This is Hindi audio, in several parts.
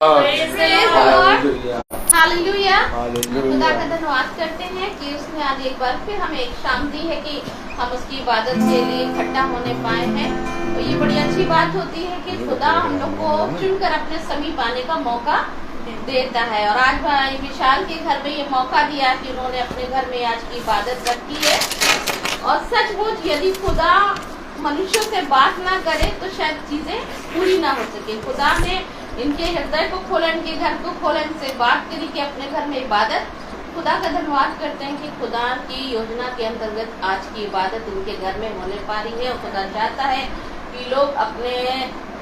हालेलुया। खुदा का धन्यवाद करते हैं कि उसने आज एक बार फिर हमें एक शाम दी है कि हम उसकी इबादत के लिए इकट्ठा होने पाए हैं। तो ये बड़ी अच्छी बात होती है कि खुदा हम लोग को चुनकर अपने समीप आने का मौका देता है। और आज भाई विशाल के घर में ये मौका दिया कि उन्होंने अपने घर में आज की इबादत रखी है। और सचमुच यदि खुदा मनुष्यों से बात ना करे तो शायद चीजें पूरी ना हो सके। खुदा ने इनके हृदय को खोला, इनके घर को खोला, इनसे बात करी कि अपने घर में इबादत। खुदा का धन्यवाद करते हैं कि खुदा की योजना के अंतर्गत आज की इबादत इनके घर में होने पा रही है। और खुदा चाहता है कि लोग अपने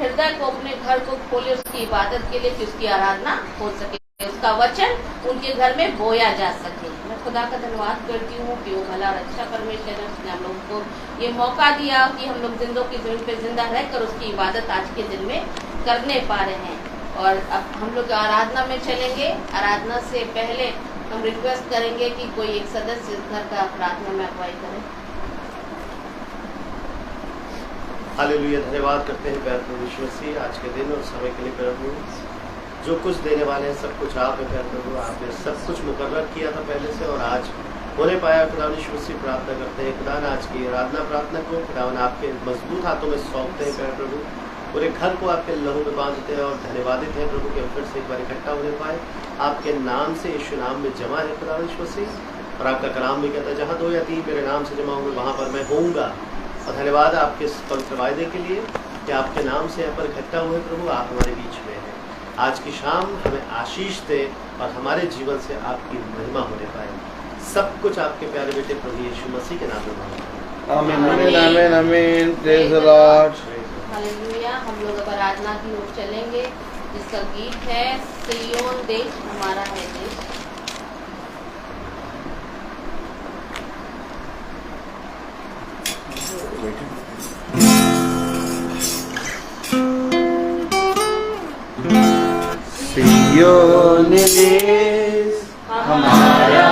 हृदय को, अपने घर को खोले उसकी इबादत के लिए, कि उसकी आराधना हो सके, उसका वचन उनके घर में बोया जा सके। मैं खुदा का धन्यवाद करती हूँ कि वो भला और अच्छा परमेश्वर है, उसने हम लोगों को ये मौका दिया कि हम लोग जिंदों की जमीन पे जिंदा रहकर उसकी इबादत आज के दिन में करने पा रहे हैं। और अब हम लोग आराधना में चलेंगे। आराधना से पहले हम रिक्वेस्ट करेंगे कि कोई एक सदस्य इस घर का प्रार्थना में अगुवाई करे। हालेलुया। धन्यवाद करते हैं प्यारे प्रभु यीशु मसीह आज के दिन और समय के लिए। प्रभु जो कुछ देने वाले हैं सब कुछ आप है प्यारे प्रभु। आपने सब कुछ मुकर्रर किया था पहले से और आज होने पाया। खुदा यीशु मसीह प्रार्थना करते हैं खुदा आज की आराधना प्रार्थना को खुदा आपके मजबूत हाथों में सौंपते हैं प्यारे प्रभु। पूरे घर को आपके लहू में बांधते हैं और धन्यवादित हैं प्रभु कि हम फिर से एक बार इकट्ठा होने पाए आपके नाम से, यीशु नाम में जमा है खुदा यीशु मसीह। और आपका कलाम भी कहता है जहाँ 2 या 3 मेरे नाम से जमा होंगे वहाँ पर मैं होऊंगा। और धन्यवाद आपके इस पवित्र वायदे के लिए कि आपके नाम से यहाँ पर इकट्ठा हुए प्रभु। आप हमारे बीच में हैं। आज की शाम हमें आशीष दे और हमारे जीवन से आपकी महिमा होने पाए। सब कुछ आपके प्यारे बेटे प्रभु यीशु मसीह के नाम में मांगते हैं। आमीन आमीन आमीन आमीन। Praise the Lord. हालेलुया। हम लोग अब आराधना की ओर चलेंगे जिसका गीत है सिय्योन देश हमारा है देश। सिय्योन देश हमारा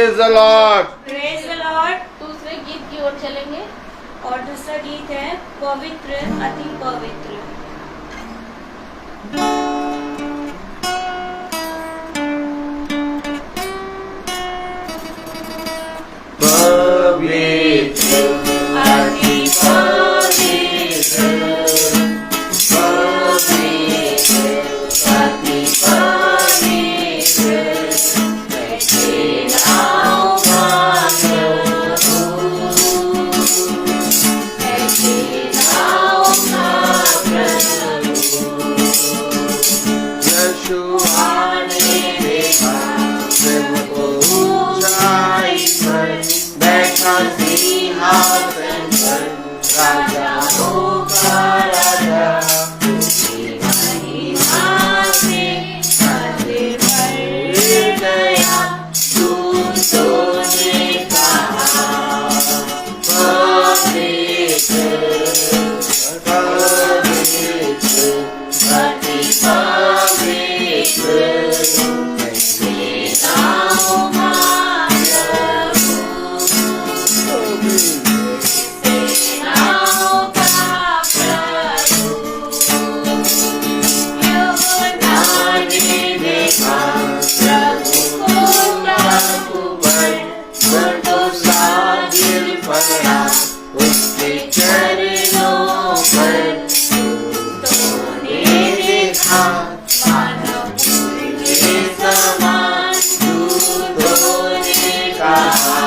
Praise the Lord. Praise the Lord. दूसरे गीत की ओर चलेंगे। और दूसरा गीत है पवित्र अति पवित्र। पवित्र अति पवित्र अति पवित्र तेरे नाम का प्रभु, तेरे नाम का प्रभु। यहोवा ने देखा प्रभु को ऊंचाई पर, बैठा सिंहासन पर, राजाओं का राजा, उसकी महिमा से हृदय भर गया। दूतों ने कहा पवित्र पवित्र अति पवित्र तेरे नाम का प्रभु, तेरे नाम का प्रभु। यहोवा ने देखा प्रभु को प्रभु पर, मर्दों सा दिल पड़ा उसके चरणों पर। दूतों ने देखा मानव के समान, दूतों ने कहा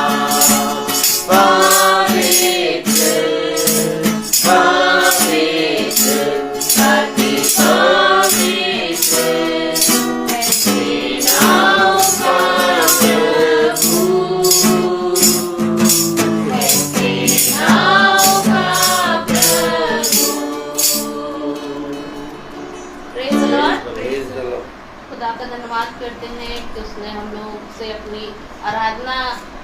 पवित्र पवित्र अति पवित्र तेरे नाम का प्रभु, तेरे नाम का प्रभु। Praise the Lord. Praise the Lord. खुदा का धन्यवाद करते हैं कि उसने हम लोग से अपनी आराधना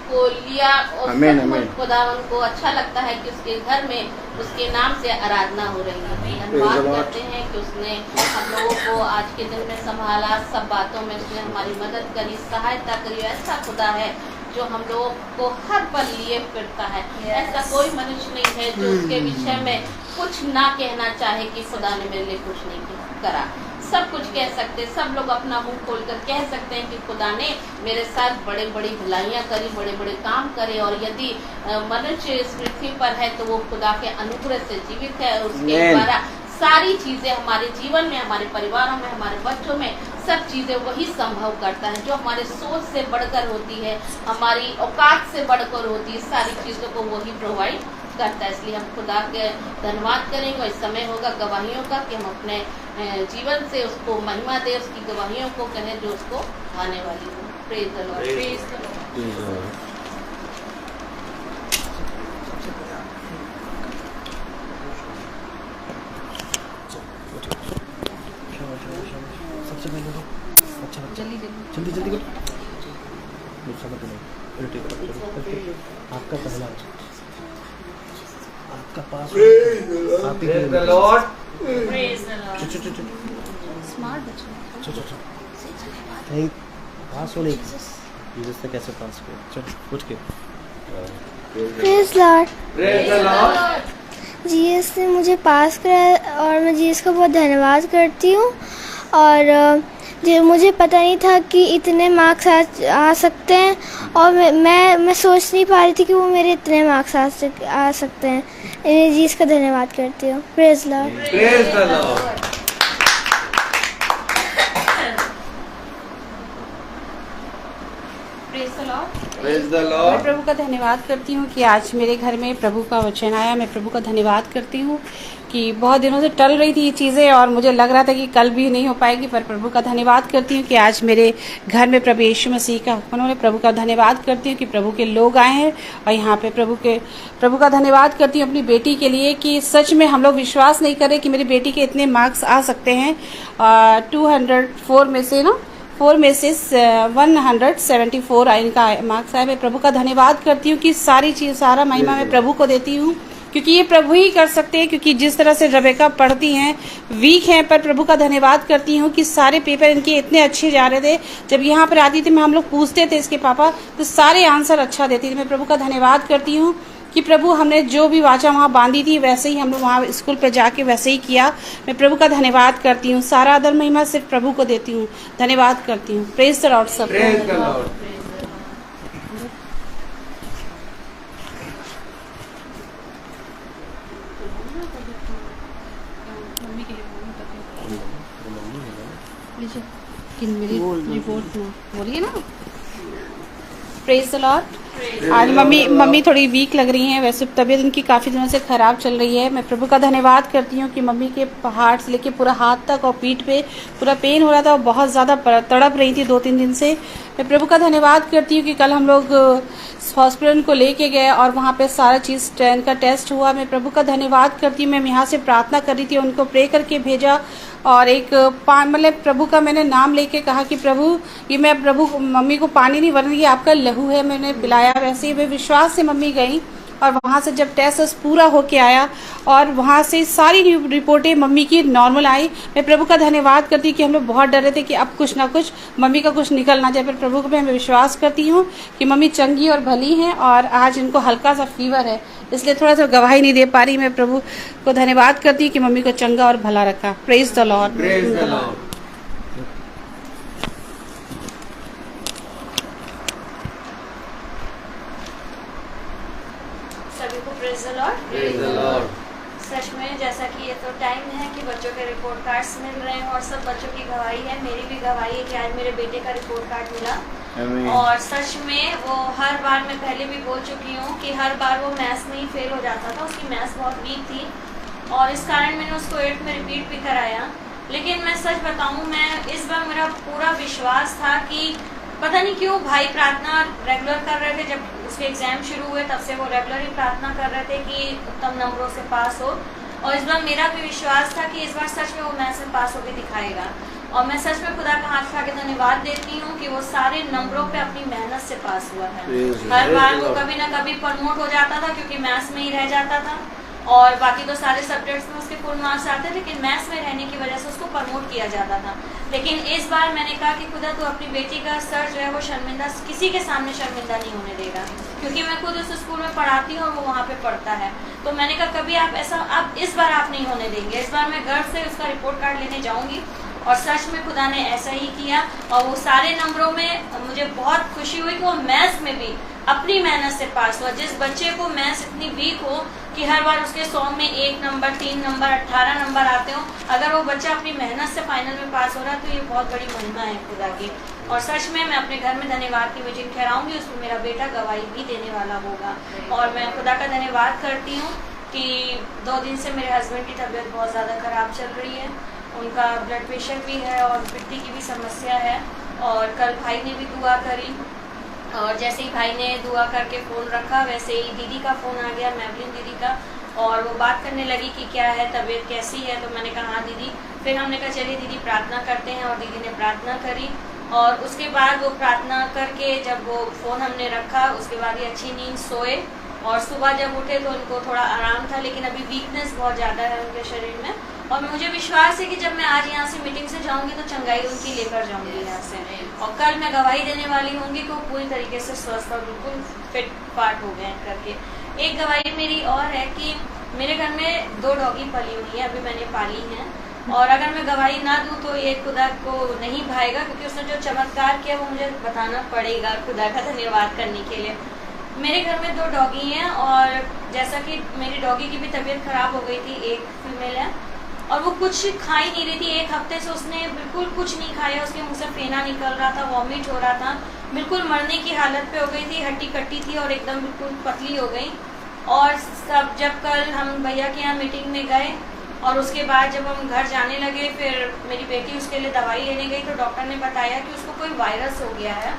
को लिया और आमीन, सचमुच आमीन। खुदावन को अच्छा लगता है कि उसके घर में उसके नाम से आराधना हो रही है। धन्यवाद Praise the Lord. करते हैं कि उसने हम लोगों को आज के दिन में संभाला, सब बातों में उसने हमारी मदद करी, सहायता करी। ऐसा खुदा है जो हम लोगों को हर पल लिए फिरता है। ऐसा कोई मनुष्य नहीं है जो उसके विषय में कुछ ना कहना चाहे कि खुदा ने मेरे लिए कुछ नहीं करा। सब कुछ कह सकते, सब लोग अपना मुंह खोलकर कह सकते हैं कि खुदा ने मेरे साथ बड़े बड़ी भलाइयाँ करी, बड़े बड़े काम करे। और यदि मनुष्य इस पृथ्वी पर है तो वो खुदा के अनुग्रह से जीवित है। उसके Amen. द्वारा सारी चीजें हमारे जीवन में, हमारे परिवारों में, हमारे बच्चों में सब चीजें वही संभव करता है जो हमारे सोच से बढ़कर होती है, हमारी औकात से बढ़कर होती है। सारी चीजों को वही प्रोवाइड करता है। इसलिए हम खुदा के धन्यवाद करेंगे। इस समय होगा गवाहियों का कि हम अपने जीवन से उसको महिमा दे, उसकी गवाहियों को कहें जो उसको आने वाली हो। Praise the Lord. Praise praise the Lord. सबसे पहले तो अच्छा बच्चा जल्दी जल्दी जल्दी करो। गुस्सा मत करो, उल्टी करो, चलो। आपका पहला आपका पास आप ही Praise the Lord. Praise the Lord. चुप चुप चुप चुप स्मार्ट बच्चा। चुप चुप चुप नहीं पास होने जीसस से कैसे पास किया। चलो उठ के praise Lord. Praise the Lord. GS ने मुझे पास करा और मैं जीएस का बहुत धन्यवाद करती हूँ। और जो मुझे पता नहीं था कि इतने मार्क्स आ सकते हैं, और मैं सोच नहीं पा रही थी कि वो मेरे इतने मार्क्स आ सकते हैं। मैं जीएस का धन्यवाद करती हूँ। Praise Lord. Praise the Lord. Praise the Lord. Praise the मैं Lord. प्रभु का धन्यवाद करती हूँ कि आज मेरे घर में प्रभु का वचन आया। मैं प्रभु का धन्यवाद करती हूँ कि बहुत दिनों से टल रही थी ये चीज़ें और मुझे लग रहा था कि कल भी नहीं हो पाएगी, पर प्रभु का धन्यवाद करती हूँ कि आज मेरे घर में प्रभु यीशु मसीह का हुक्म हो। प्रभु का धन्यवाद करती हूँ कि प्रभु के लोग आए हैं और यहाँ पे प्रभु का धन्यवाद करती हूँ अपनी बेटी के लिए कि सच में हम लोग विश्वास नहीं करें कि मेरी बेटी के इतने मार्क्स आ सकते हैं। 204 में से 4 में से 174 इनका मार्क्स आया। मैं प्रभु का धन्यवाद करती हूँ कि सारी चीज़, सारा महिमा मैं प्रभु को देती हूँ क्योंकि ये प्रभु ही कर सकते हैं। क्योंकि जिस तरह से रेबेका पढ़ती हैं, वीक हैं, पर प्रभु का धन्यवाद करती हूँ कि सारे पेपर इनके इतने अच्छे जा रहे थे। जब यहाँ पर आती थी, हम लोग पूछते थे इसके पापा, तो सारे आंसर अच्छा देती थी। मैं प्रभु का धन्यवाद करती हूँ कि प्रभु हमने जो भी वाचा वहाँ बांधी थी, वैसे ही हम लोग वहाँ स्कूल पे जाके वैसे ही किया। मैं प्रभु का धन्यवाद करती हूँ। सारा आदर महिमा सिर्फ प्रभु को देती हूँ, धन्यवाद करती हूँ। प्रेज द लॉर्ड सब। Praise the Lord. रिपोर्ट बोलिए ना। Praise the Lord. आज मम्मी थोड़ी वीक लग रही हैं, वैसे तबीयत उनकी काफ़ी दिनों से ख़राब चल रही है। मैं प्रभु का धन्यवाद करती हूँ कि मम्मी के हाथ से लेके पूरा हाथ तक और पीठ पे पूरा पेन हो रहा था और बहुत ज़्यादा तड़प रही थी 2-3 दिन से। मैं प्रभु का धन्यवाद करती हूँ कि कल हम लोग हॉस्पिटल को लेके गए और वहाँ पे सारा चीज़ का टेस्ट हुआ। मैं प्रभु का धन्यवाद करती हूँ। मैं यहाँ से प्रार्थना कर रही थी, उनको प्रे करके भेजा और एक मतलब प्रभु का मैंने नाम लेके कहा कि प्रभु, ये मैं प्रभु मम्मी को पानी नहीं, वरना ये आपका लहू है, मैंने पिलाया। वैसे ही मैं विश्वास से मम्मी गई और वहाँ से जब टेस्ट पूरा होके आया और वहाँ से सारी रिपोर्टें मम्मी की नॉर्मल आई। मैं प्रभु का धन्यवाद करती कि हम लोग बहुत डर रहे थे कि अब कुछ ना कुछ मम्मी का कुछ निकल ना जाए, पर प्रभु को मैं विश्वास करती हूँ कि मम्मी चंगी और भली हैं। और आज इनको हल्का सा फीवर है, इसलिए थोड़ा सा गवाही नहीं दे पा रही। मैं प्रभु को धन्यवाद करती हूँ कि मम्मी को चंगा और भला रखा। Praise the Lord. Praise the Lord. सभी को praise the Lord. Praise the Lord. सच में जैसा कि ये तो टाइम है कि बच्चों के रिपोर्ट कार्ड्स मिल रहे हैं और सब बच्चों की गवाही है, मेरी भी गवाही है कि आज मेरे बेटे का रिपोर्ट कार्ड मिला। और सच में वो हर बार, मैं पहले भी बोल चुकी हूँ कि हर बार वो मैथ्स में ही फेल हो जाता था। उसकी मैथ्स बहुत वीक थी और इस कारण मैंने उसको 8th में रिपीट भी कराया। लेकिन मैं सच बताऊँ, मैं इस बार मेरा पूरा विश्वास था कि पता नहीं क्यों भाई प्रार्थना रेगुलर कर रहे थे। जब उसके एग्जाम शुरू हुए तब से वो रेगुलर ही प्रार्थना कर रहे थे कि उत्तम नंबरों से पास हो। और इस बार मेरा भी विश्वास था कि इस बार सच में वो मैथ्स में पास होकर दिखाएगा। और मैं सच में खुदा का हाथ उठा के धन्यवाद देती हूँ कि वो सारे नंबरों पे अपनी मेहनत से पास हुआ है। हर बार वो कभी ना कभी प्रमोट हो जाता था क्योंकि मैथ्स में ही रह जाता था और बाकी तो सारे सब्जेक्ट्स में उसके फुल मार्क्स आते थे, लेकिन मैथ्स में रहने की वजह से उसको प्रमोट किया जाता था। लेकिन इस बार मैंने कहा कि खुदा तू अपनी बेटी का सर जो है वो शर्मिंदा, किसी के सामने शर्मिंदा नहीं होने देगा, क्योंकि मैं खुद उस स्कूल में पढ़ाती हूँ और वो वहाँ पे पढ़ता है। तो मैंने कहा कभी आप ऐसा, अब इस बार आप नहीं होने देंगे। इस बार मैं गर्व से उसका रिपोर्ट कार्ड लेने जाऊँगी और सच में खुदा ने ऐसा ही किया। और वो सारे नंबरों में मुझे बहुत खुशी हुई कि वो मैथ्स में भी अपनी मेहनत से पास हुआ। जिस बच्चे को मैथ्स इतनी वीक हो कि हर बार उसके 100 में 1 नंबर, 3 नंबर, 18 नंबर आते हो, अगर वो बच्चा अपनी मेहनत से फाइनल में पास हो रहा है तो ये बहुत बड़ी महिमा है खुदा की। और सच में मैं अपने घर में धन्यवाद की मीटिंग ठहराऊंगी, उसमें मेरा बेटा गवाही भी देने वाला होगा। और मैं खुदा का धन्यवाद करती हूँ कि 2 दिन से मेरे हस्बैंड की तबीयत बहुत ज़्यादा ख़राब चल रही है। उनका ब्लड प्रेशर भी है और पित्ती की भी समस्या है। और कल भाई ने भी दुआ करी और जैसे ही भाई ने दुआ करके फ़ोन रखा वैसे ही दीदी का फ़ोन आ गया, मैवलिन दीदी का, और वो बात करने लगी कि क्या है, तबीयत कैसी है। तो मैंने कहा हाँ दीदी। फिर हमने कहा चलिए दीदी प्रार्थना करते हैं, और दीदी ने प्रार्थना करी। और उसके बाद वो प्रार्थना करके जब वो फ़ोन हमने रखा, उसके बाद ये अच्छी नींद सोए और सुबह जब उठे तो उनको थोड़ा आराम था, लेकिन अभी वीकनेस बहुत ज़्यादा है उनके शरीर में। और मुझे विश्वास है कि जब मैं आज यहाँ से मीटिंग से जाऊँगी तो चंगाई उनकी लेकर जाऊँगी यहाँ से। और कल मैं गवाही देने वाली होंगी कि वो पूरी तरीके से स्वस्थ और बिल्कुल फिट फाट हो गए करके। एक गवाही मेरी और है कि मेरे घर में 2 डॉगी पली हुई है, अभी मैंने पाली हैं। और अगर मैं गवाही ना दूँ तो ये खुदा को नहीं भाएगा, क्योंकि उसने जो चमत्कार किया वो मुझे बताना पड़ेगा खुदा का धन्यवाद करने के लिए। मेरे घर में 2 डॉगी हैं और जैसा कि मेरी डॉगी की भी तबीयत खराब हो गई थी, एक फीमेल है, और वो कुछ खा ही नहीं रही थी। 1 हफ्ते से उसने बिल्कुल कुछ नहीं खाया, उसके मुंह से फेना निकल रहा था, वॉमिट हो रहा था, बिल्कुल मरने की हालत पे हो गई थी, हड्डी कट्टी थी और एकदम बिल्कुल पतली हो गई। और सब जब कल हम भैया के यहाँ मीटिंग में गए और उसके बाद जब हम घर जाने लगे, फिर मेरी बेटी उसके लिए दवाई लेने गई तो डॉक्टर ने बताया कि उसको कोई वायरस हो गया है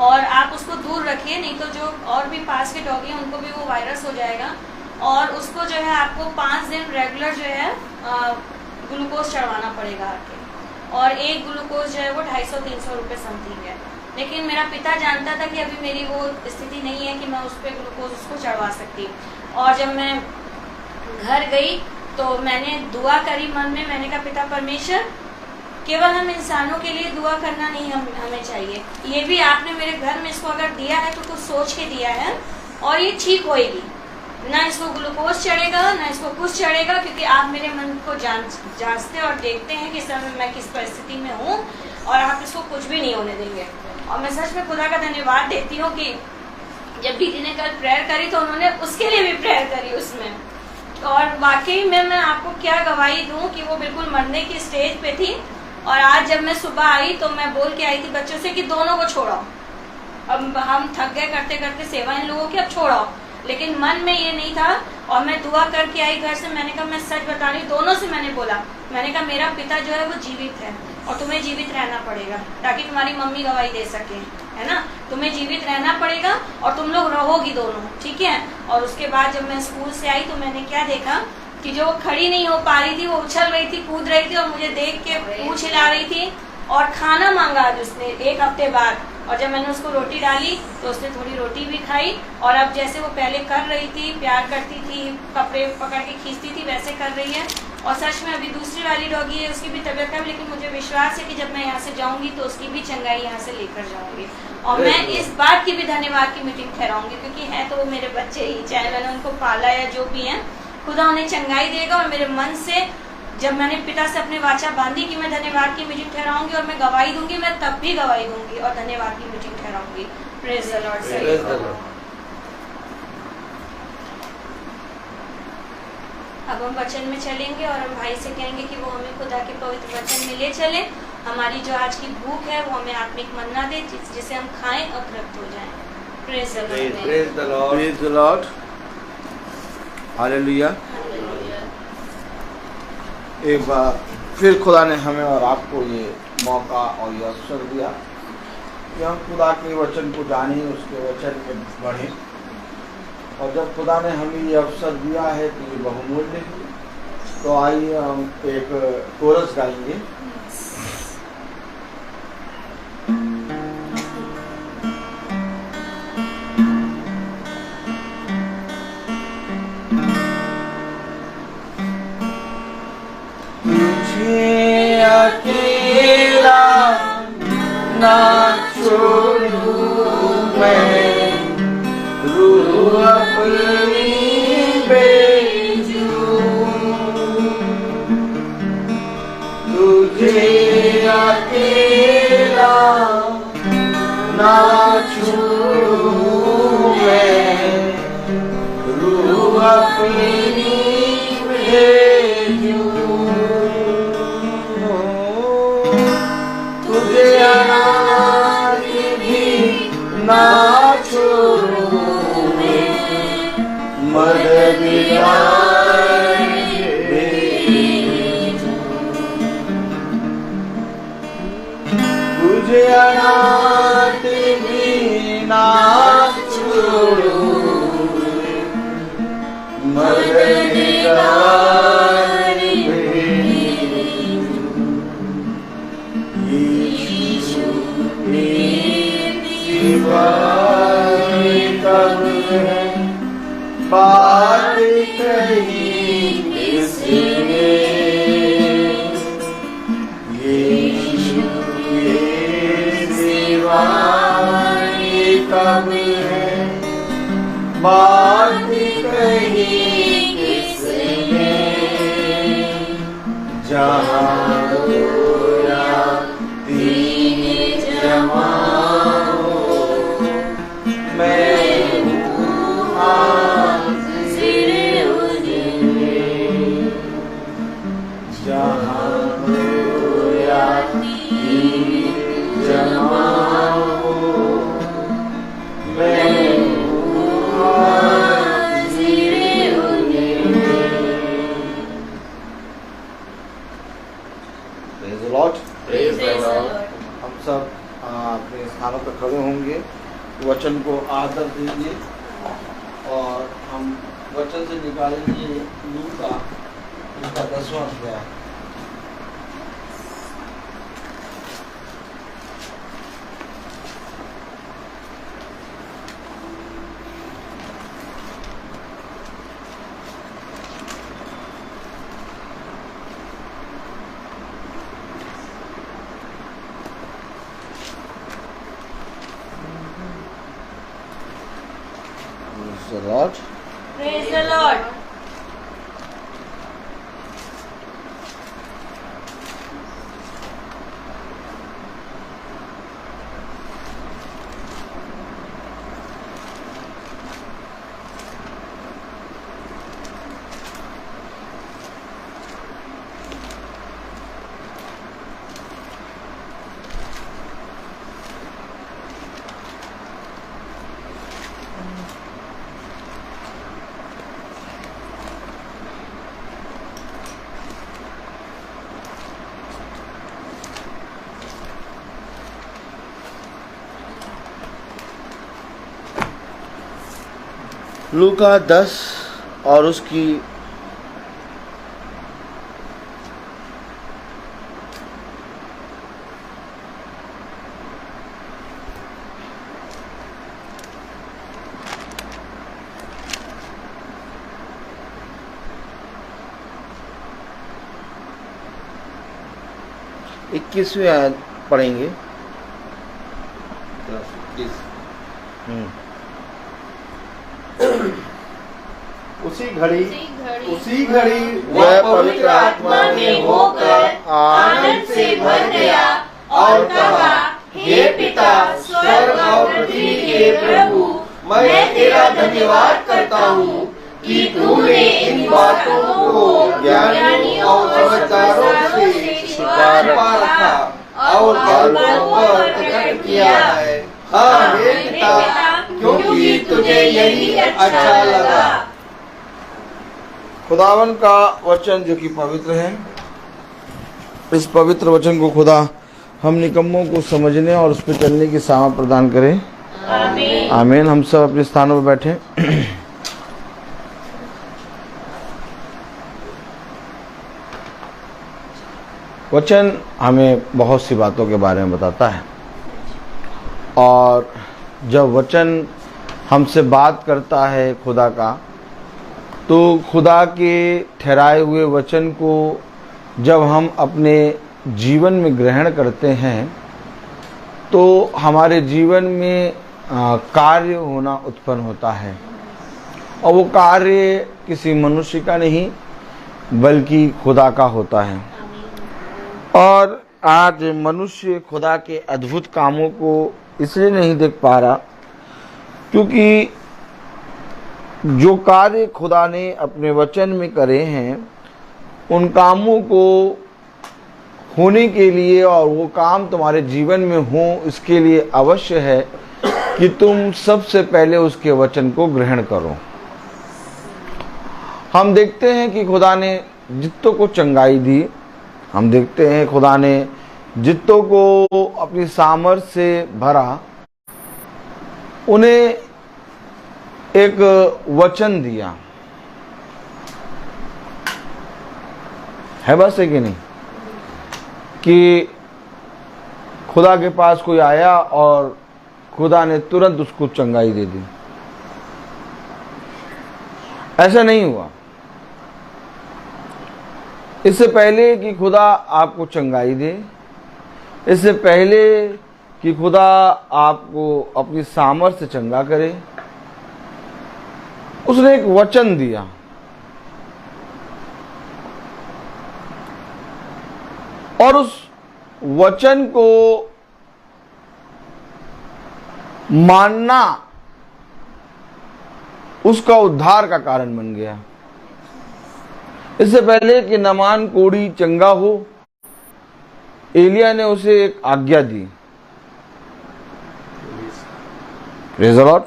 और आप उसको दूर रखिए, नहीं तो जो और भी पास के डॉगी हैं उनको भी वो वायरस हो जाएगा। और उसको जो है आपको 5 दिन रेगुलर जो है ग्लूकोज चढ़वाना पड़ेगा आके, और एक ग्लूकोज जो है वो 250-300 रुपये समथिंग है। लेकिन मेरा पिता जानता था कि अभी मेरी वो स्थिति नहीं है कि मैं उस पर ग्लूकोज उसको चढ़वा सकती। और जब मैं घर गई तो मैंने दुआ करी मन में, मैंने कहा पिता परमेश्वर, केवल हम इंसानों के लिए दुआ करना नहीं हमें चाहिए, ये भी आपने मेरे घर में इसको अगर दिया है तो कुछ सोच के दिया है और ये ठीक होएगी, ना इसको ग्लूकोज चढ़ेगा ना इसको कुछ चढ़ेगा, क्योंकि आप मेरे मन को जांचते और देखते हैं कि इस समय मैं किस परिस्थिति में हूँ और आप इसको कुछ भी नहीं होने देंगे। और मैं सच में खुदा का धन्यवाद देती हूँ कि जब दीदी ने कल प्रेयर करी तो उन्होंने उसके लिए भी प्रेयर करी उसमें, और वाकई में मैं आपको क्या गवाही दूं कि वो बिल्कुल मरने की स्टेज पे थी। और आज जब मैं सुबह आई तो मैं बोल के आई थी बच्चों से कि दोनों को छोड़ाओ, अब हम थक गए करते करते सेवा इन लोगों की, अब छोड़ाओ, लेकिन मन में ये नहीं था। और मैं दुआ करके आई घर से, मैंने कहा मैं सच बता रही, दोनों से मैंने बोला, मैंने कहा मेरा पिता जो है वो जीवित है और तुम्हें जीवित रहना पड़ेगा ताकि तुम्हारी मम्मी गवाही दे सके, है ना, तुम्हें जीवित रहना पड़ेगा और तुम लोग रहोगी दोनों, ठीक है। और उसके बाद जब मैं स्कूल से आई तो मैंने क्या देखा कि जो वो खड़ी नहीं हो पा रही थी वो उछल रही थी, कूद रही थी और मुझे देख के पूंछ हिला रही थी और खाना मांगा आज उसने 1 हफ्ते बाद। और जब मैंने उसको रोटी डाली तो उसने थोड़ी रोटी भी खाई और अब जैसे वो पहले कर रही थी, प्यार करती थी, कपड़े पकड़ के खींचती थी, वैसे कर रही है। और सच में अभी दूसरी वाली डॉगी है, उसकी भी तबीयत खराब, लेकिन मुझे विश्वास है कि जब मैं यहाँ से जाऊंगी तो उसकी भी चंगाई यहाँ से लेकर जाऊंगी। और मैं इस बात की भी धन्यवाद की मीटिंग ठहराऊंगी, क्योंकि है तो वो मेरे बच्चे ही, चाहे मैंने उनको पाला या जो भी है, खुदा उन्हें चंगाई देगा। और मेरे मन से जब मैंने पिता से अपने वाचा बांधी कि मैं धन्यवाद की मीटिंग ठहराऊंगी और मैं गवाही दूंगी, मैं तब भी गवाही दूंगी और धन्यवाद की मीटिंग ठहराऊंगी। Praise the Lord. अब हम वचन में चलेंगे और हम भाई से कहेंगे कि वो हमें खुदा के पवित्र वचन में ले चले। हमारी जो आज की भूख है वो हमें आत्मिक मन्ना दे, जिसे हम खाएं और तृप्त हो जाएं। Praise the Lord. Praise the Lord. Praise the Lord. Hallelujah. एक बार फिर खुदा ने हमें और आपको ये मौका और ये अवसर दिया कि हम खुदा के वचन को जानें, उसके वचन में बढ़ें। और जब खुदा ने हमें ये अवसर दिया है तो ये बहुमूल्य है। तो आइए हम एक कोरस गाएंगे। तुझे अकेला ना छोड़ूं मैं, रूह अपनी बेचूं, तुझे अकेला ना छोड़ूं मैं, रूह अपनी बेचूं, तुझे अनाथ भी ना छोड़ूं, तुझे अनाथ भी ना छोड़ूं, मददगार यीशु कब है बात कही किसने, यीशु के सिवा कब है बात कही किसने, जहाँ रोया तीन जमा अपने स्थानों पर खड़े होंगे, वचन को आदर देंगे और हम वचन से निकालेंगे लूका इसका 10वां अध्याय। लॉर्ड। Praise the Lord. लूका 10 और उसकी 21वीं आयत पढ़ेंगे। उसी घड़ी वह पवित्र आत्मा में होकर आनंद से भर गया और कहा, हे पिता, स्वर्ग और पृथ्वी के प्रभु, मैं तेरा धन्यवाद करता हूँ कि तूने इन बातों को ज्ञानियों और समझदारों से छिपा रखा और बालकों पर प्रकट किया है। हाँ हे पिता, क्योंकि तुझे यही अच्छा लगा। खुदावन का वचन जो कि पवित्र है, इस पवित्र वचन को खुदा हम निकम्मों को समझने और उस पर चलने की सामर्थ प्रदान करें। आमीन। आमीन। हम सब अपने स्थानों पर बैठे। वचन हमें बहुत सी बातों के बारे में बताता है, और जब वचन हमसे बात करता है खुदा का, तो खुदा के ठहराए हुए वचन को जब हम अपने जीवन में ग्रहण करते हैं तो हमारे जीवन में कार्य होना उत्पन्न होता है, और वो कार्य किसी मनुष्य का नहीं बल्कि खुदा का होता है। और आज मनुष्य खुदा के अद्भुत कामों को इसलिए नहीं देख पा रहा क्योंकि जो कार्य खुदा ने अपने वचन में करे हैं, उन कामों को होने के लिए और वो काम तुम्हारे जीवन में हो, इसके लिए अवश्य है कि तुम सबसे पहले उसके वचन को ग्रहण करो। हम देखते हैं कि खुदा ने जितों को चंगाई दी, हम देखते हैं खुदा ने जितों को अपनी सामर्थ से भरा, उन्हें एक वचन दिया है, बस है कि नहीं, कि खुदा के पास कोई आया और खुदा ने तुरंत उसको चंगाई दे दी। ऐसा नहीं हुआ। इससे पहले कि खुदा आपको चंगाई दे, इससे पहले कि खुदा आपको अपनी सामर्थ से चंगा करे, उसने एक वचन दिया। और उस वचन को मानना उसका उद्धार का कारण बन गया। इससे पहले कि नामान कोढ़ी चंगा हो, एलिया ने उसे एक आज्ञा दी। Praise the Lord.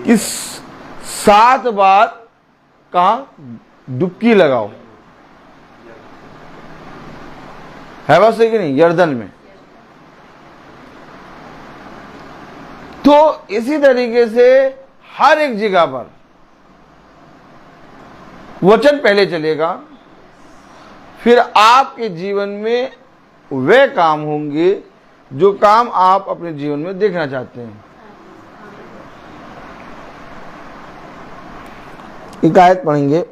कि 7 बार कहाँ डुबकी लगाओ, है बस है कि नहीं, यर्दन में। तो इसी तरीके से हर एक जगह पर वचन पहले चलेगा, फिर आपके जीवन में वे काम होंगे जो काम आप अपने जीवन में देखना चाहते हैं। एक आयत पढ़ेंगे।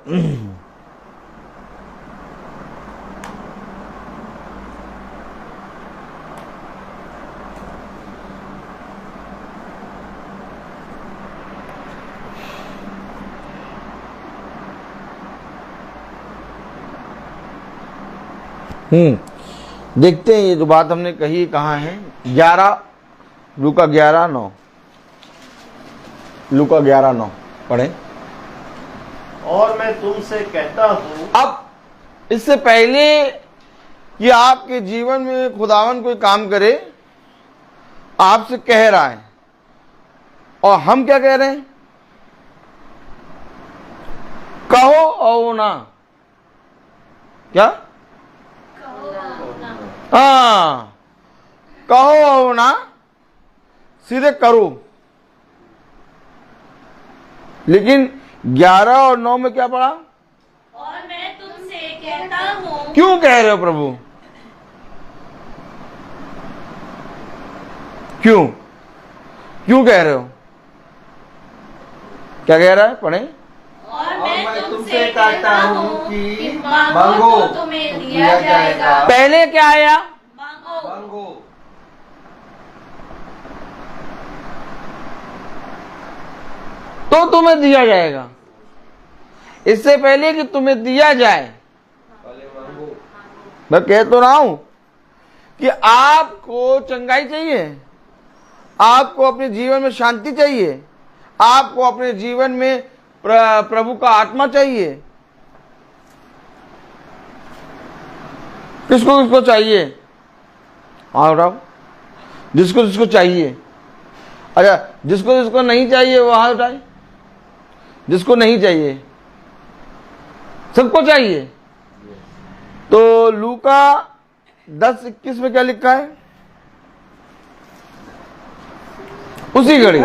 देखते हैं ये जो बात हमने कही कहाँ है। 11 लूका 11:9 लूका 11:9 पढ़े। और मैं तुमसे कहता हूँ। अब इससे पहले कि आपके जीवन में खुदावन कोई काम करे, आपसे कह रहा है, और हम क्या कह रहे हैं? कहो और ना। क्या? हाँ, कहो और ना, सीधे करो। लेकिन 11 और 9 में क्या पढ़ा? और मैं तुमसे कहता हूँ। क्यों कह रहे हो प्रभु? क्यों क्यों कह रहे हो? क्या कह रहा है? पढ़े। और मैं तुमसे कहता हूँ कि मांगो तो तुम्हें दिया जाएगा। पहले क्या आया? मांगो। तो तुम्हें दिया जाएगा। इससे पहले कि तुम्हें दिया जाए, मैं कह तो रहा हूं कि आपको चंगाई चाहिए, आपको अपने जीवन में शांति चाहिए, आपको अपने जीवन में प्रभु का आत्मा चाहिए। किसको किसको चाहिए? आओ, जिसको जिसको चाहिए। अच्छा, जिसको जिसको नहीं चाहिए वो हाथ उठाए। जिसको नहीं चाहिए, सबको चाहिए। तो लूका 10:21 में क्या लिखा है? उसी घड़ी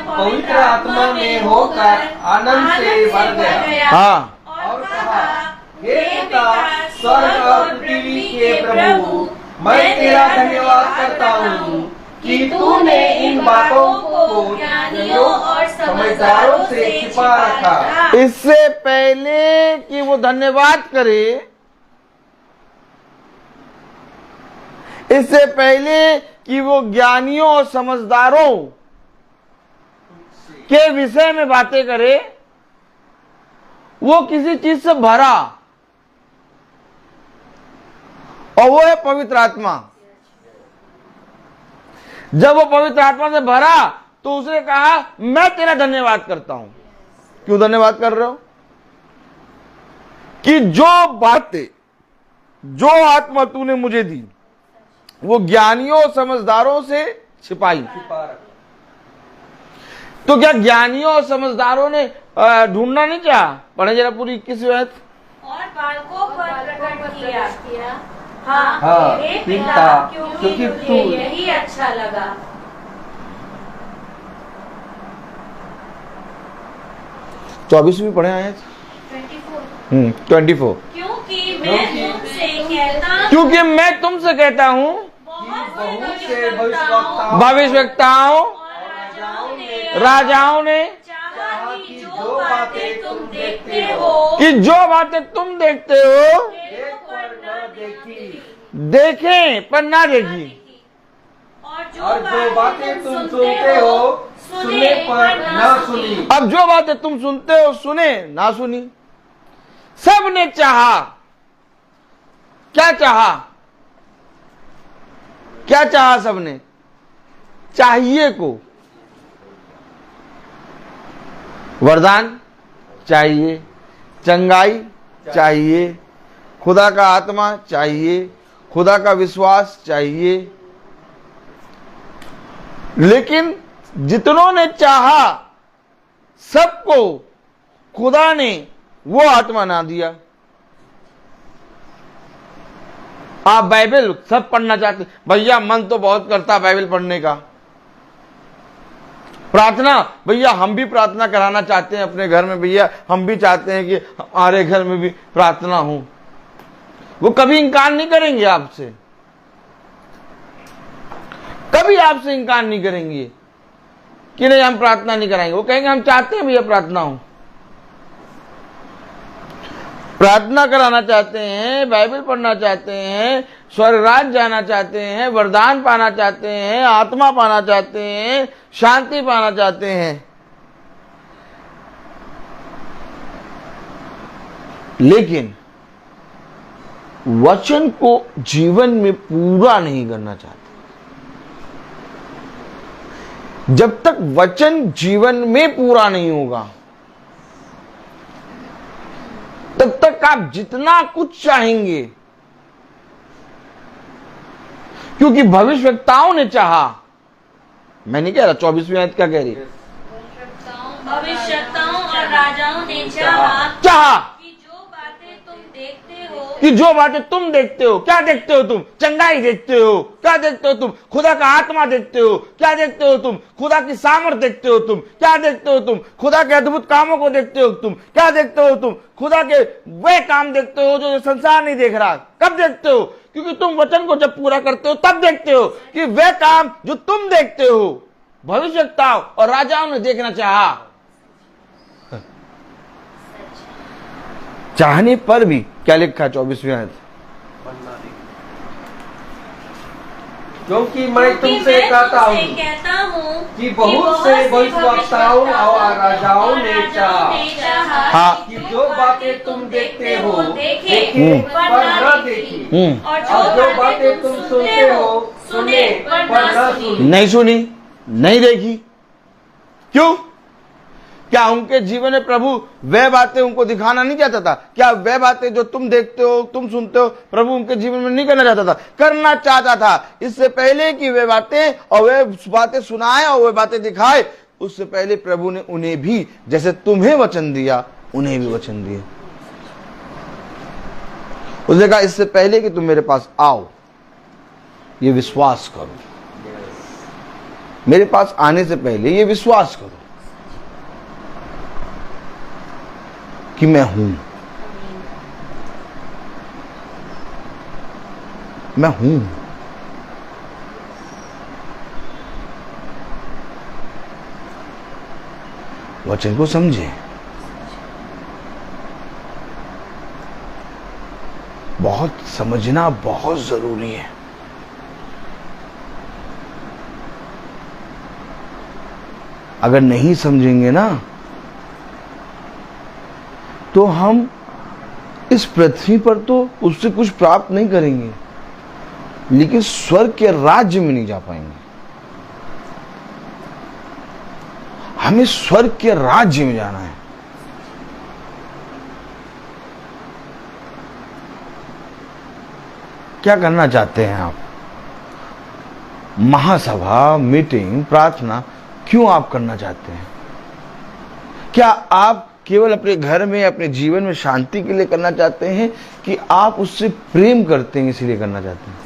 पवित्र आत्मा में होकर आनंद से भर गया। हाँ, और कहा, हे पिता स्वर्ग और पृथ्वी के प्रभु, मैं तेरा धन्यवाद करता हूँ कि तूने इन बातों को ज्ञानियों और समझदारों से छिपा रखा। इससे पहले कि वो धन्यवाद करे, इससे पहले कि वो ज्ञानियों और समझदारों के विषय में बातें करे, वो किसी चीज से भरा, और वो है पवित्र आत्मा। जब वो पवित्र आत्मा से भरा तो उसने कहा, मैं तेरा धन्यवाद करता हूं। क्यों धन्यवाद कर रहे हो? कि जो बातें, जो आत्मा तूने मुझे दी, वो ज्ञानियों और समझदारों से छिपाई। तो क्या ज्ञानियों और समझदारों ने ढूंढना नहीं चाहा? पढ़े जरा पूरी 21वीं आयत। और बालकों पर प्रकट किया। हाँ, हाँ, हे पिता, पिता, तुझे क्योंकि तुझे यही अच्छा लगा। 24वीं पढ़े आयत। 24। क्योंकि मैं तुमसे कहता हूँ, बहुत से भविष्यवक्ताओं भविष्यवक्ताओं, राजाओं ने चाहा कि जो बातें तुम देखते हो, कि जो बातें तुम देखते हो पर न देखी, देखें पर ना देखी, और जो बातें तुम सुनते हो, सुने पर न सुनी। अब जो बातें तुम सुनते हो सुने ना सुनी। सबने चाहा। क्या चाहा? क्या चाहा सबने? चाहिए को। वरदान चाहिए, चंगाई चाहिए, खुदा का आत्मा चाहिए, खुदा का विश्वास चाहिए। लेकिन जितनों ने चाहा, सबको खुदा ने वो आत्मा ना दिया। आप बाइबल सब पढ़ना चाहते, भैया मन तो बहुत करता बाइबल पढ़ने का। प्रार्थना, भैया हम भी प्रार्थना कराना चाहते हैं अपने घर में, भैया हम भी चाहते हैं कि हमारे घर में भी प्रार्थना हो। वो कभी इनकार नहीं करेंगे आपसे, कभी आपसे इनकार नहीं करेंगे कि नहीं हम प्रार्थना नहीं कराएंगे। वो कहेंगे हम चाहते हैं भैया प्रार्थना हो, प्रार्थना कराना चाहते हैं, बाइबल पढ़ना चाहते हैं, स्वर्ग राज जाना चाहते हैं, वरदान पाना चाहते हैं, आत्मा पाना चाहते हैं, शांति पाना चाहते हैं। लेकिन वचन को जीवन में पूरा नहीं करना चाहते। जब तक वचन जीवन में पूरा नहीं होगा, तब तक आप जितना कुछ चाहेंगे, क्योंकि भविष्यवक्ताओं ने चाहा, मैं नहीं कह रहा 24वीं आयत क्या कह रही है, भविष्यवक्ताओं और राजाओं ने चाहा कि जो बातें तुम देखते हो, क्या देखते हो तुम? चंगाई देखते हो, क्या देखते हो तुम? खुदा का आत्मा देखते हो, क्या देखते हो तुम? खुदा की सामर्थ देखते हो तुम, क्या देखते हो तुम? खुदा के अद्भुत कामों को देखते हो तुम, क्या देखते हो तुम? खुदा के वे काम देखते हो जो संसार नहीं देख रहा। कब देखते हो? क्योंकि तुम वचन को जब पूरा करते हो तब देखते हो कि वे काम जो तुम देखते हो भविष्यवक्ताओं और राजाओं ने देखना चाहा। चाहने पर भी क्या लिखा है 24वीं आयत? क्योंकि मैं तुमसे कहता हूँ कि बहुत से भविष्यवक्ताओं और राजाओं ने चाहा हाँ। कि जो बातें तुम देखते हो देखे पर न देखी, और जो बातें तुम सुनते हो सुने पर न सुनी। नहीं सुनी, नहीं देखी। क्यों? क्या उनके जीवन में प्रभु वह बातें उनको दिखाना नहीं चाहता था? क्या वह बातें जो तुम देखते हो, तुम सुनते हो, प्रभु उनके जीवन में नहीं करना चाहता था? करना चाहता था। इससे पहले कि वे बातें और वे बातें सुनाए और वे बातें दिखाए, उससे पहले प्रभु ने उन्हें भी, जैसे तुम्हें वचन दिया, उन्हें भी वचन दिए। उसने कहा इससे पहले कि तुम मेरे पास आओ, ये विश्वास करो। मेरे पास आने से पहले ये विश्वास करो कि मैं हूं, मैं हूं। वचन को समझे। बहुत समझना बहुत जरूरी है। अगर नहीं समझेंगे ना तो हम इस पृथ्वी पर तो उससे कुछ प्राप्त नहीं करेंगे, लेकिन स्वर्ग के राज्य में नहीं जा पाएंगे। हमें स्वर्ग के राज्य में जाना है। क्या करना चाहते हैं आप? महासभा, मीटिंग, प्रार्थना क्यों आप करना चाहते हैं? क्या आप केवल अपने घर में, अपने जीवन में शांति के लिए करना चाहते हैं कि आप उससे प्रेम करते हैं इसलिए करना चाहते हैं?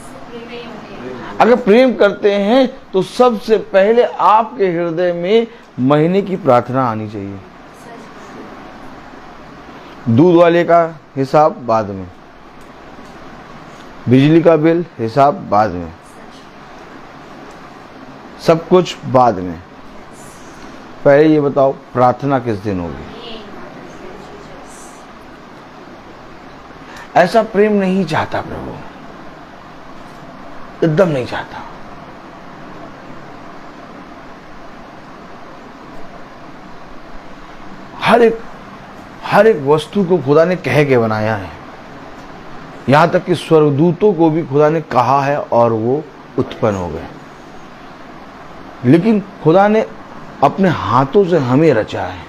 अगर प्रेम करते हैं तो सबसे पहले आपके हृदय में महीने की प्रार्थना आनी चाहिए। दूध वाले का हिसाब बाद में, बिजली का बिल हिसाब बाद में, सब कुछ बाद में। पहले ये बताओ प्रार्थना किस दिन होगी? ऐसा प्रेम नहीं चाहता प्रभु, एकदम नहीं चाहता। हर एक वस्तु को खुदा ने कह के बनाया है। यहां तक कि स्वर्गदूतों को भी खुदा ने कहा है और वो उत्पन्न हो गए। लेकिन खुदा ने अपने हाथों से हमें रचा है।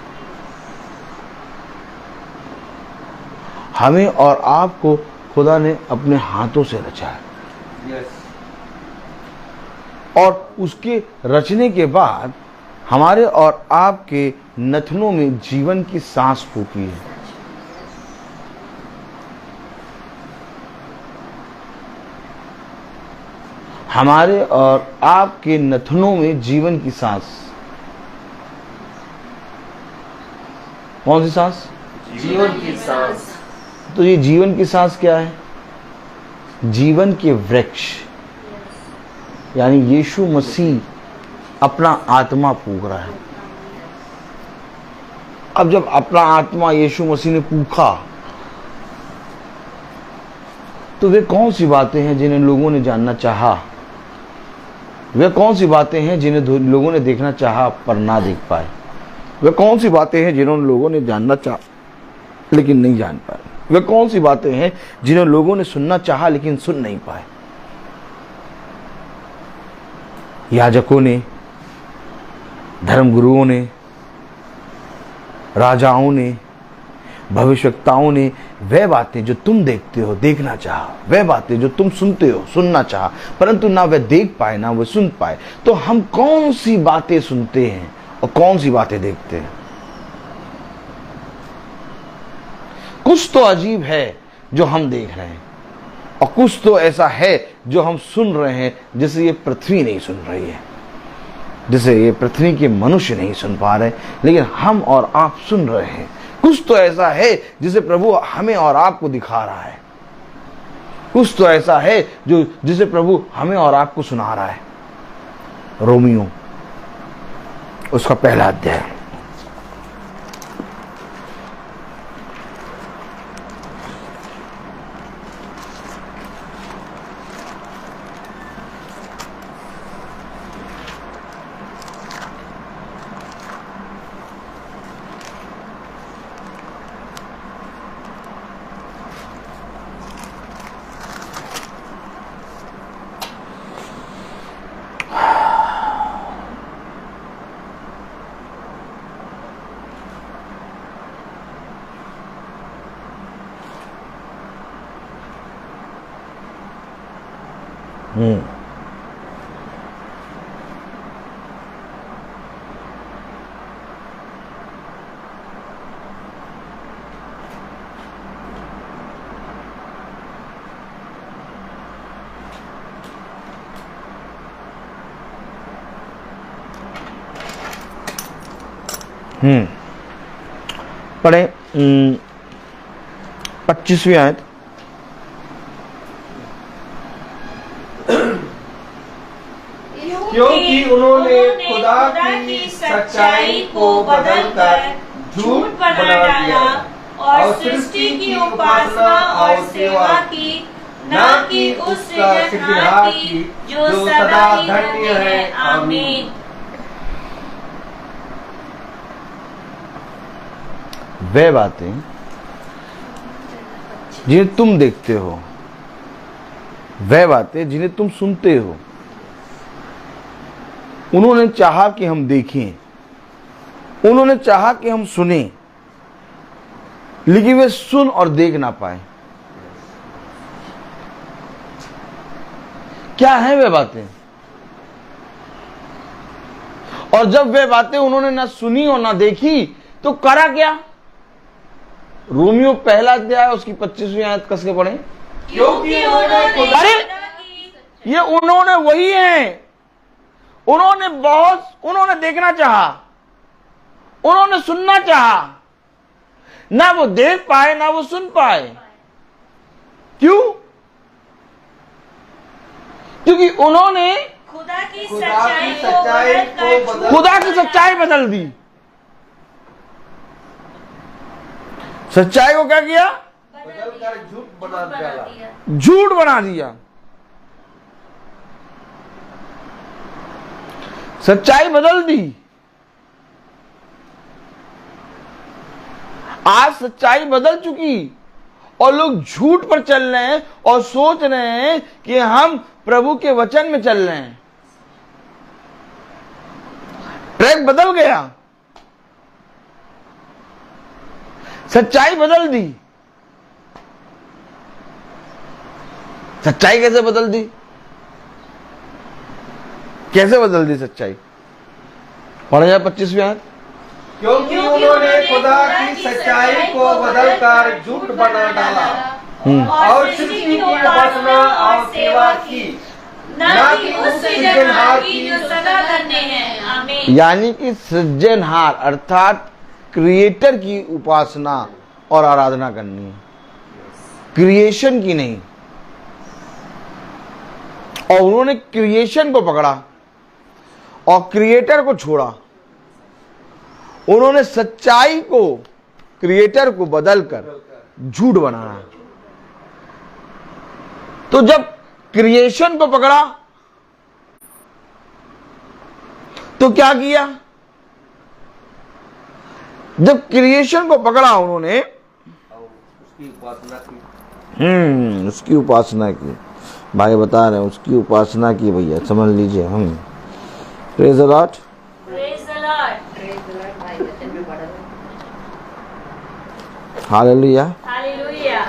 हमें और आपको खुदा ने अपने हाथों से रचा है। और उसके रचने के बाद हमारे और आपके नथनों में जीवन की सांस फूकी है। हमारे और आपके नथनों में जीवन की सांस। कौन सी सांस? जीवन की सांस। तो ये जीवन की सांस क्या है? जीवन के वृक्ष यानी यीशु मसीह अपना आत्मा फूंक रहा है। अब जब अपना आत्मा यीशु मसीह ने फूंका तो वे कौन सी बातें हैं जिन्हें लोगों ने जानना चाहा? वे कौन सी बातें हैं जिन्हें लोगों ने देखना चाहा पर ना देख पाए? वे कौन सी बातें हैं जिन्होंने लोगों ने जानना चाहा लेकिन नहीं जान पाए? वे कौन सी बातें हैं जिन्हें लोगों ने सुनना चाहा लेकिन सुन नहीं पाए? याजकों ने, धर्मगुरुओं ने, राजाओं ने, भविष्यवक्ताओं ने वह बातें जो तुम देखते हो देखना चाहा, वह बातें जो तुम सुनते हो सुनना चाहा, परंतु ना वे देख पाए ना वे सुन पाए। तो हम कौन सी बातें सुनते हैं और कौन सी बातें देखते हैं? कुछ तो अजीब है जो हम देख रहे हैं और कुछ तो ऐसा है जो हम सुन रहे हैं जिसे ये पृथ्वी नहीं सुन रही है, जिसे ये पृथ्वी के मनुष्य नहीं सुन पा रहे, लेकिन हम और आप सुन रहे हैं। कुछ तो ऐसा है जिसे प्रभु हमें और आपको दिखा रहा है, कुछ तो ऐसा है जो जिसे प्रभु हमें और आपको सुना रहा है। रोमियो उसका पहला अध्याय। पढ़े 25वीं आयत। क्योंकि उन्होंने खुदा की सच्चाई को बदलकर झूठ बना डाला और सृष्टि की उपासना और सेवा की, न कि उस सृजनहार की जो सदा धन्य है। आमीन। वे बातें जिन्हें तुम देखते हो, वह बातें जिन्हें तुम सुनते हो, उन्होंने चाहा कि हम देखें, उन्होंने चाहा कि हम सुने, लेकिन वे सुन और देख ना पाए। क्या है वे बातें? और जब वे बातें उन्होंने ना सुनी और ना देखी तो करा क्या? रोमियो पहला अध्याय उसकी 25वीं आयत कस के पढ़े। क्योंकि अरे ये उन्होंने वही है, उन्होंने देखना चाहा, उन्होंने सुनना चाहा, ना वो देख पाए ना वो सुन पाए। क्यों? क्योंकि उन्होंने खुदा की सच्चाई बदल दी। सच्चाई को क्या किया? बदलकर झूठ बना डाला। झूठ बना दिया। सच्चाई बदल दी। आज सच्चाई बदल चुकी और लोग झूठ पर चल रहे हैं और सोच रहे हैं कि हम प्रभु के वचन में चल रहे हैं। ट्रैक बदल गया, सच्चाई बदल दी। सच्चाई कैसे बदल दी? कैसे बदल दी सच्चाई? पढ़ा जाए 25वीं आयत। क्योंकि उन्होंने खुदा की सच्चाई को बदलकर झूठ बना डाला और सृष्टि की उपासना और सेवा की, न कि उस सृजनहार की जो सदा धन्य है। आमीन। यानी कि सृजनहार अर्थात क्रिएटर की उपासना और आराधना करनी है, क्रिएशन की नहीं। और उन्होंने क्रिएशन को पकड़ा और क्रिएटर को छोड़ा। उन्होंने सच्चाई को, क्रिएटर को बदलकर झूठ बनाया। तो जब क्रिएशन को पकड़ा तो क्या किया? जब क्रिएशन को पकड़ा उन्होंने उसकी उपासना की। उसकी उपासना की। भाई बता रहे हैं उसकी उपासना की भैया, समझ लीजिए। Praise the Lord. Praise the Lord. भाई वचन में पढ़ रहे हैं। हालेलुया। हालेलुया।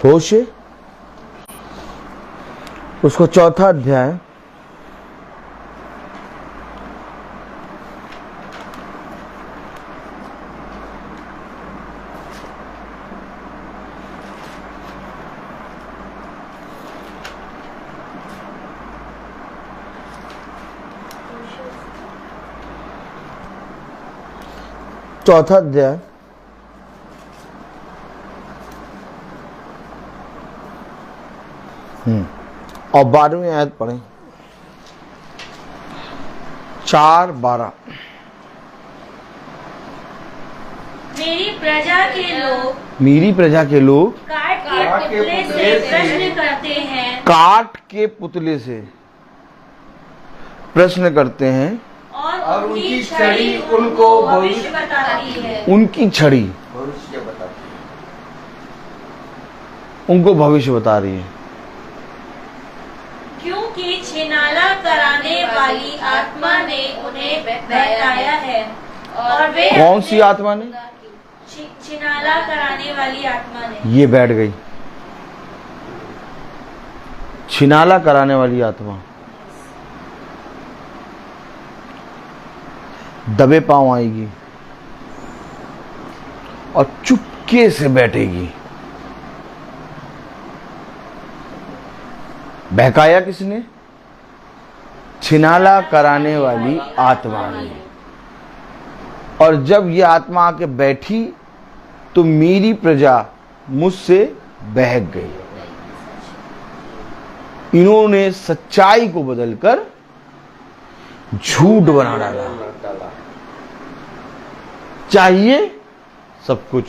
होशे उसको चौथा अध्याय चौथा अध्याय और 12वीं आयत पढ़ें। 4:12। मेरी प्रजा के लोग मेरी प्रजा के लोग काट के पुतले से प्रश्न करते हैं, काट के पुतले से प्रश्न करते हैं और उनकी छड़ी उनको भविष्य बताती है। उनकी छड़ी भविष्य बताती है। उनको भविष्य बता रही है। क्योंकि छिनाला कराने वाली आत्मा ने उन्हें बहकाया है और वे कौन सी आत्मा ने? छिनाला कराने वाली आत्मा ने। ये बैठ गई, छिनाला कराने वाली आत्मा दबे पांव आएगी और चुपके से बैठेगी। बहकाया किसने? छिनाला कराने वाली आत्मा ने। और जब ये आत्मा आके बैठी तो मेरी प्रजा मुझसे बहक गई। इन्होंने सच्चाई को बदलकर झूठ बना डाला। चाहिए सब कुछ,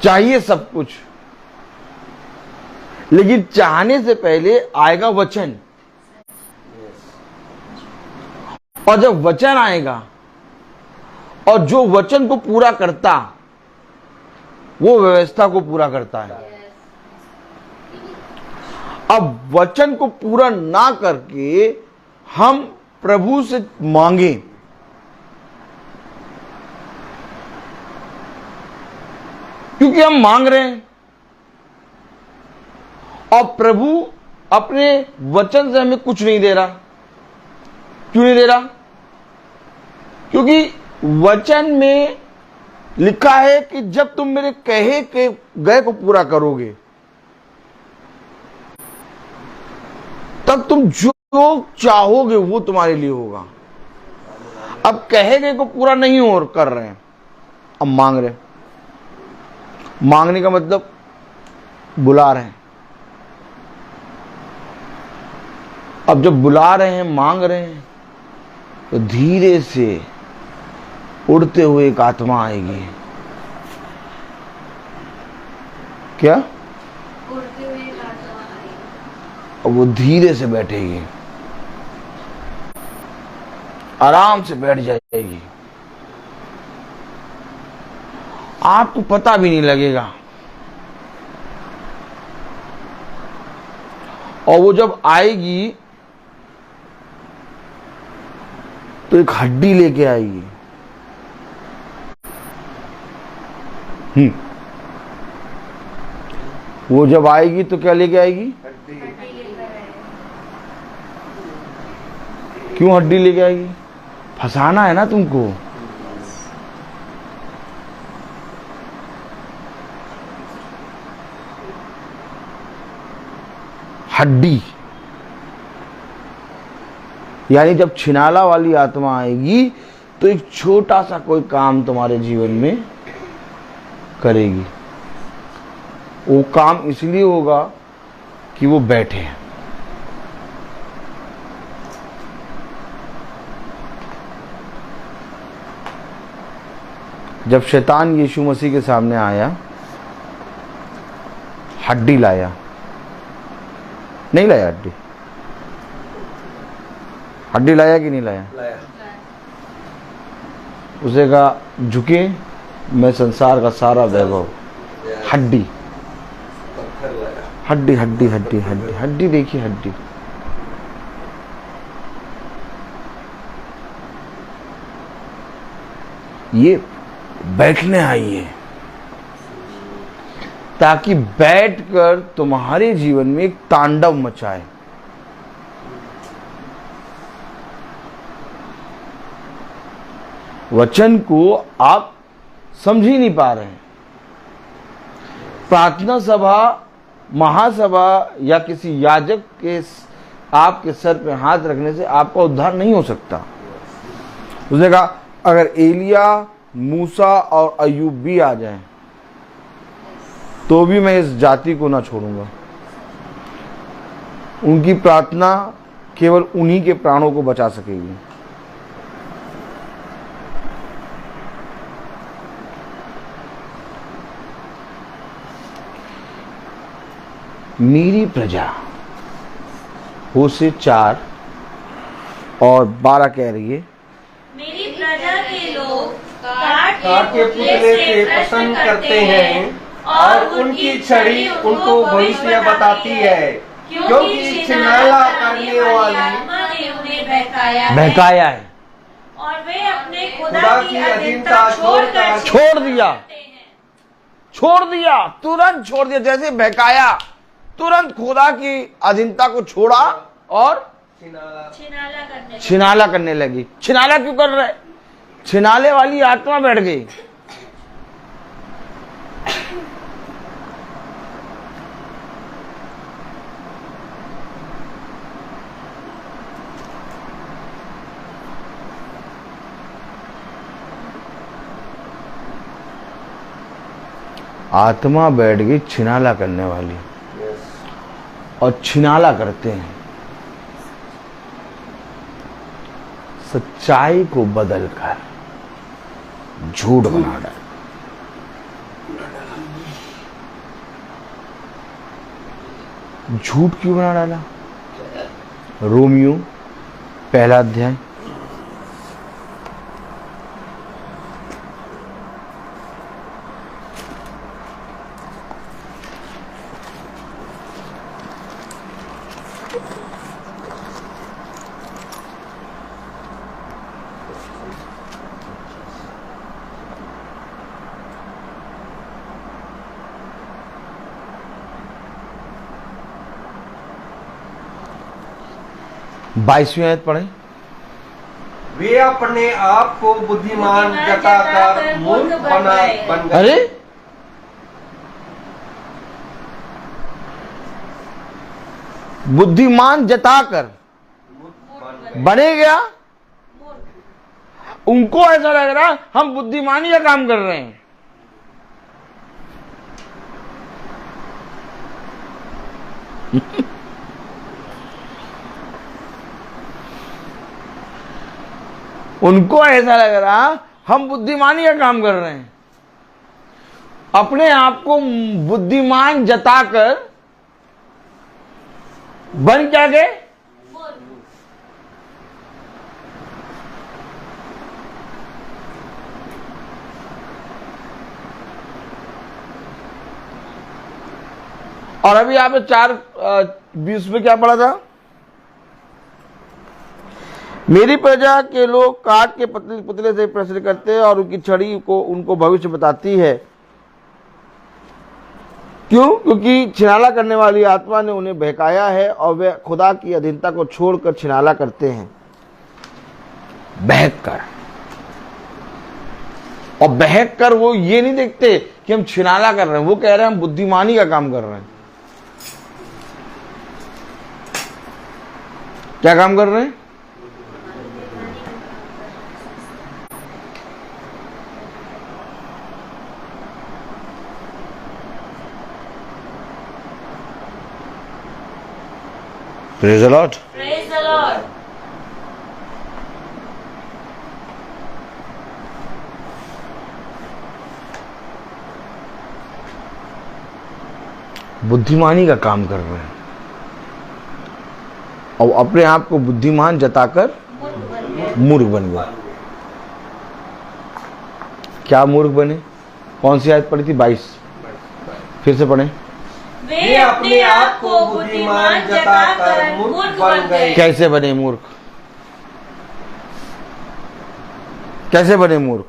चाहिए सब कुछ, लेकिन चाहने से पहले आएगा वचन। और जब वचन आएगा और जो वचन को पूरा करता वो व्यवस्था को पूरा करता है। अब वचन को पूरा ना करके हम प्रभु से मांगे, क्योंकि हम मांग रहे हैं और प्रभु अपने वचन से हमें कुछ नहीं दे रहा। क्यों नहीं दे रहा? क्योंकि वचन में लिखा है कि जब तुम मेरे कहे के गए को पूरा करोगे तब तुम जो चाहोगे वो तुम्हारे लिए होगा। अब कहे गए को पूरा नहीं हो कर रहे हैं, अब मांग रहे हैं। मांगने का मतलब बुला रहे हैं। अब जब बुला रहे हैं, मांग रहे हैं, तो धीरे से उड़ते हुए एक आत्मा आएगी क्या? उड़ते हुए एक आत्मा आई। और वो धीरे से बैठेगी, आराम से बैठ जाएगी, आपको पता भी नहीं लगेगा। और वो जब आएगी तो एक हड्डी लेके आएगी। वो जब आएगी तो क्या लेके आएगी? क्यों हड्डी लेके आएगी? फंसाना है ना तुमको। हड्डी यानी जब छिनाला वाली आत्मा आएगी तो एक छोटा सा कोई काम तुम्हारे जीवन में करेगी। वो काम इसलिए होगा कि वो बैठे हैं। जब शैतान यीशु मसीह के सामने आया, हड्डी लाया, नहीं लाया हड्डी? हड्डी लाया कि नहीं लाया? लाया। उसे कहा झुके, मैं संसार का सारा वैभव। हड्डी पत्थर लाया। हड्डी हड्डी हड्डी हड्डी हड्डी, देखिए हड्डी। ये बैठने आई है ताकि बैठकर तुम्हारे जीवन में एक तांडव मचाए। वचन को आप समझ ही नहीं पा रहे हैं। प्रार्थना सभा, महासभा या किसी याजक के आपके सर पे हाथ रखने से आपका उद्धार नहीं हो सकता। उसने कहा अगर एलिया, मूसा और अय्यूब भी आ जाएं तो भी मैं इस जाति को ना छोड़ूंगा। उनकी प्रार्थना केवल उन्हीं के प्राणों को बचा सकेगी। मेरी प्रजा होशे 4 और 12 कह रही है, मेरी प्रजा के लोग काट के पुतले से प्रसन्न करते हैं और उनकी छड़ी उनको भविष्य बताती है, क्योंकि छिनाला करने वाली आत्मा ने उन्हें बहकाया बहकाया है और वे अपने खुदा की अधीनता छोड़कर छोड़ दिया, छोड़ दिया, तुरंत छोड़ दिया। जैसे बहकाया, तुरंत खुदा की अधीनता को छोड़ा और छिनाला करने लगी। छिनाला क्यों कर रहे? छिनाले वाली आत्मा बैठ गई। आत्मा बैठ गई छिनाला करने वाली, और छिनाला करते हैं, सच्चाई को बदलकर झूठ बना डाला। झूठ क्यों बना डाला? रोमियो 1 अध्याय बाईसवीं आयत पढ़े। वे अपने आप को बुद्धिमान जताकर मूर्ख बन गए। अरे बुद्धिमान जताकर बने गया। उनको ऐसा लग रहा हम बुद्धिमानी का काम कर रहे हैं। उनको ऐसा लग रहा हम बुद्धिमानी का काम कर रहे हैं। अपने आप को बुद्धिमान जताकर बन क्या गए? और अभी आपने 4:20 में क्या पढ़ा था? मेरी प्रजा के लोग काठ के पुतले से प्रश्न करते हैं और उनकी छड़ी को उनको भविष्य बताती है। क्यों? क्योंकि छिनाला करने वाली आत्मा ने उन्हें बहकाया है और वे खुदा की अधीनता को छोड़कर छिनाला करते हैं। बहक कर, और बहक कर वो ये नहीं देखते कि हम छिनाला कर रहे हैं, वो कह रहे हैं हम बुद्धिमानी का काम कर रहे हैं। क्या काम कर रहे हैं? Praise the Lord. Praise the Lord. बुद्धिमानी का काम कर रहे हैं और अपने आप को बुद्धिमान जताकर मूर्ख बन गए। क्या मूर्ख बने? कौन सी आयत पढ़ी थी? 22। फिर से पढ़ें। वे अपने आप को बुद्धिमान जताकर मूर्ख बन गए। कैसे बने मूर्ख? कैसे बने मूर्ख?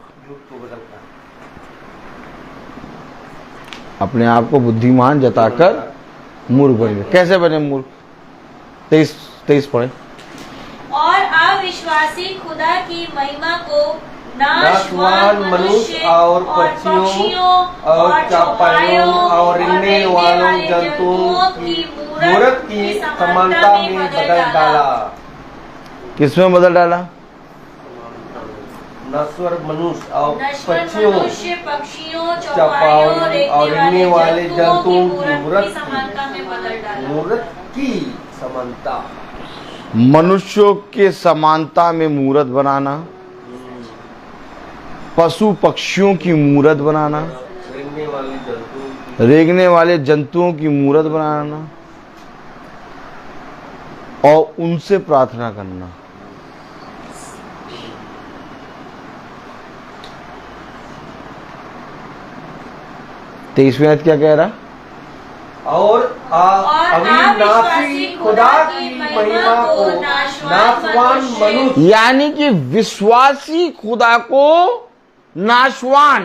अपने आप को बुद्धिमान जताकर मूर्ख बन गए। कैसे बने मूर्ख? 23 पढ़े। और अविश्वासी खुदा की महिमा को नाशवान मनुष्य और पक्षियों और चौपायों और रेंगने वालों जंतुओं की मूरत की समानता में बदल डाला। किसमें बदल डाला? नश्वर मनुष्य और पक्षियों चौपायों और रेंगने वाले जंतुओं की मूरत की समानता में बदल डाला। मूरत की समानता, मनुष्यों के समानता में मूरत बनाना, पशु पक्षियों की मूरत बनाना, रेंगने वाले जंतुओं की मूरत बनाना और उनसे प्रार्थना करना। तेईसवीं क्या कह रहा? और अविनाशी खुदा की महिमा को नाशवान मनुष्य, यानी कि विश्वासी खुदा को नाशवान,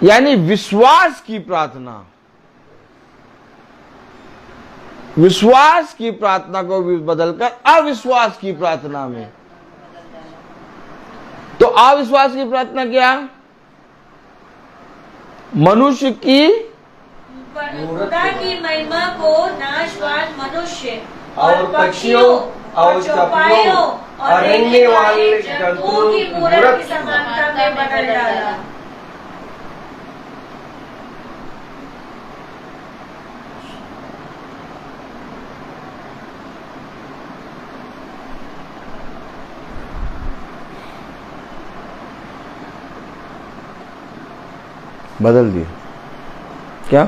यानी विश्वास की प्रार्थना, विश्वास की प्रार्थना को भी बदलकर अविश्वास की प्रार्थना में। तो अविश्वास की प्रार्थना क्या? मनुष्य की खुदा की महिमा को नाशवान मनुष्य और पक्षियों और चौपायों और रेंगने वाले जंतुओं की मूरत की समानता में बदल डाला। बदल दिए। क्या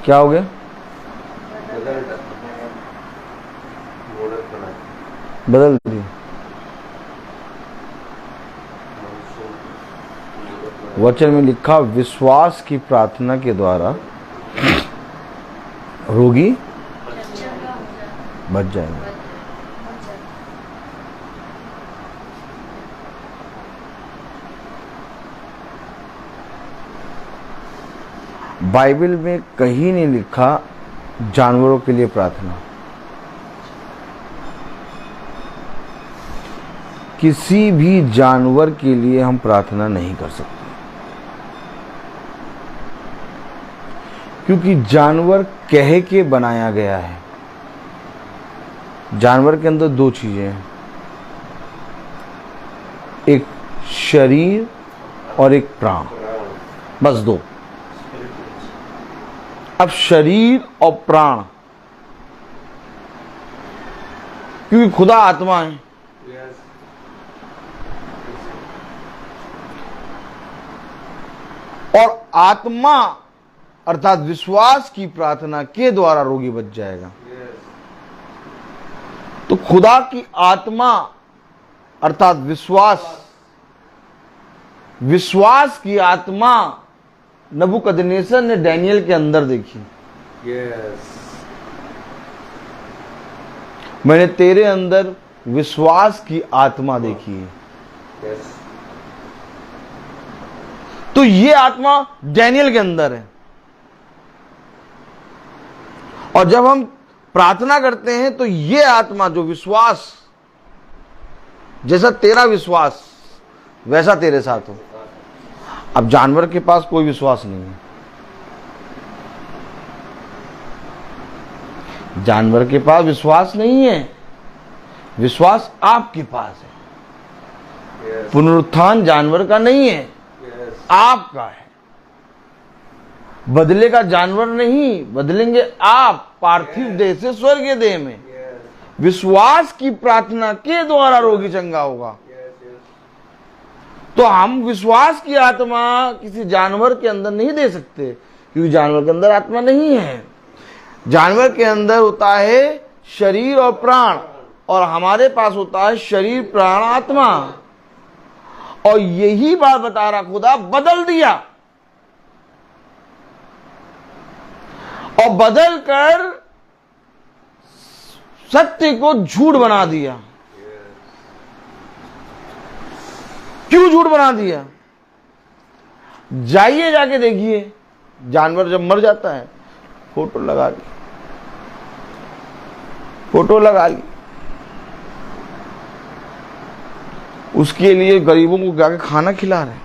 क्या हो गया? बदल दिए। वचन में लिखा विश्वास की प्रार्थना के द्वारा रोगी बच जाएगा। बाइबल में कहीं नहीं लिखा जानवरों के लिए प्रार्थना। किसी भी जानवर के लिए हम प्रार्थना नहीं कर सकते, क्योंकि जानवर कह के बनाया गया है। जानवर के अंदर दो चीजें हैं, एक शरीर और एक प्राण, बस दो। अब शरीर और प्राण क्योंकि खुदा आत्मा है। और आत्मा अर्थात विश्वास की प्रार्थना के द्वारा रोगी बच जाएगा। तो खुदा की आत्मा अर्थात विश्वास की आत्मा नबूकदनेस्सर ने डैनियल के अंदर देखी। मैंने तेरे अंदर विश्वास की आत्मा देखी है। तो ये आत्मा डैनियल के अंदर है। और जब हम प्रार्थना करते हैं तो ये आत्मा जो विश्वास, जैसा तेरा विश्वास वैसा तेरे साथ हो। अब जानवर के पास कोई विश्वास नहीं है, जानवर के पास विश्वास नहीं है, विश्वास आपके पास है। पुनरुत्थान जानवर का नहीं है, आपका है। बदलेगा जानवर नहीं, बदलेंगे आप पार्थिव देह से स्वर्गीय देह में। विश्वास की प्रार्थना के द्वारा रोगी चंगा होगा। तो हम विश्वास की आत्मा किसी जानवर के अंदर नहीं दे सकते, क्योंकि जानवर के अंदर आत्मा नहीं है। जानवर के अंदर होता है शरीर और प्राण, और हमारे पास होता है शरीर, प्राण, आत्मा। और यही बात बता रहा खुदा बदल दिया, और बदल कर सत्य को झूठ बना दिया। क्यों झूठ बना दिया? जाइए जाके देखिए, जानवर जब मर जाता है फोटो लगा ली, फोटो लगा ली, उसके लिए गरीबों को जाके खाना खिला रहे,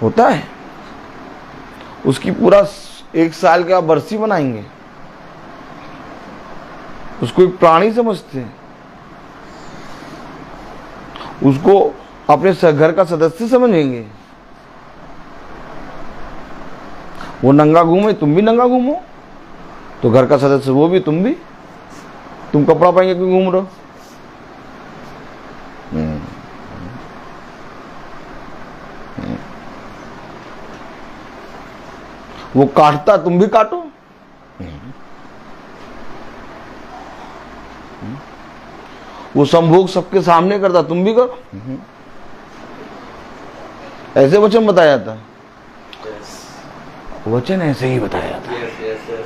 होता है। उसकी पूरा 1 साल का बरसी बनाएंगे, उसको एक प्राणी समझते हैं, उसको अपने घर का सदस्य समझेंगे। वो नंगा घूमे, तुम भी नंगा घूमो, तो घर का सदस्य वो भी, तुम भी। तुम कपड़ा पहन के क्यों घूम रहे हो? वो काटता, तुम भी काटो। वो संभोग सबके सामने करता, तुम भी करो। ऐसे वचन बताया जाता है, वचन ऐसे ही बताया जाता है।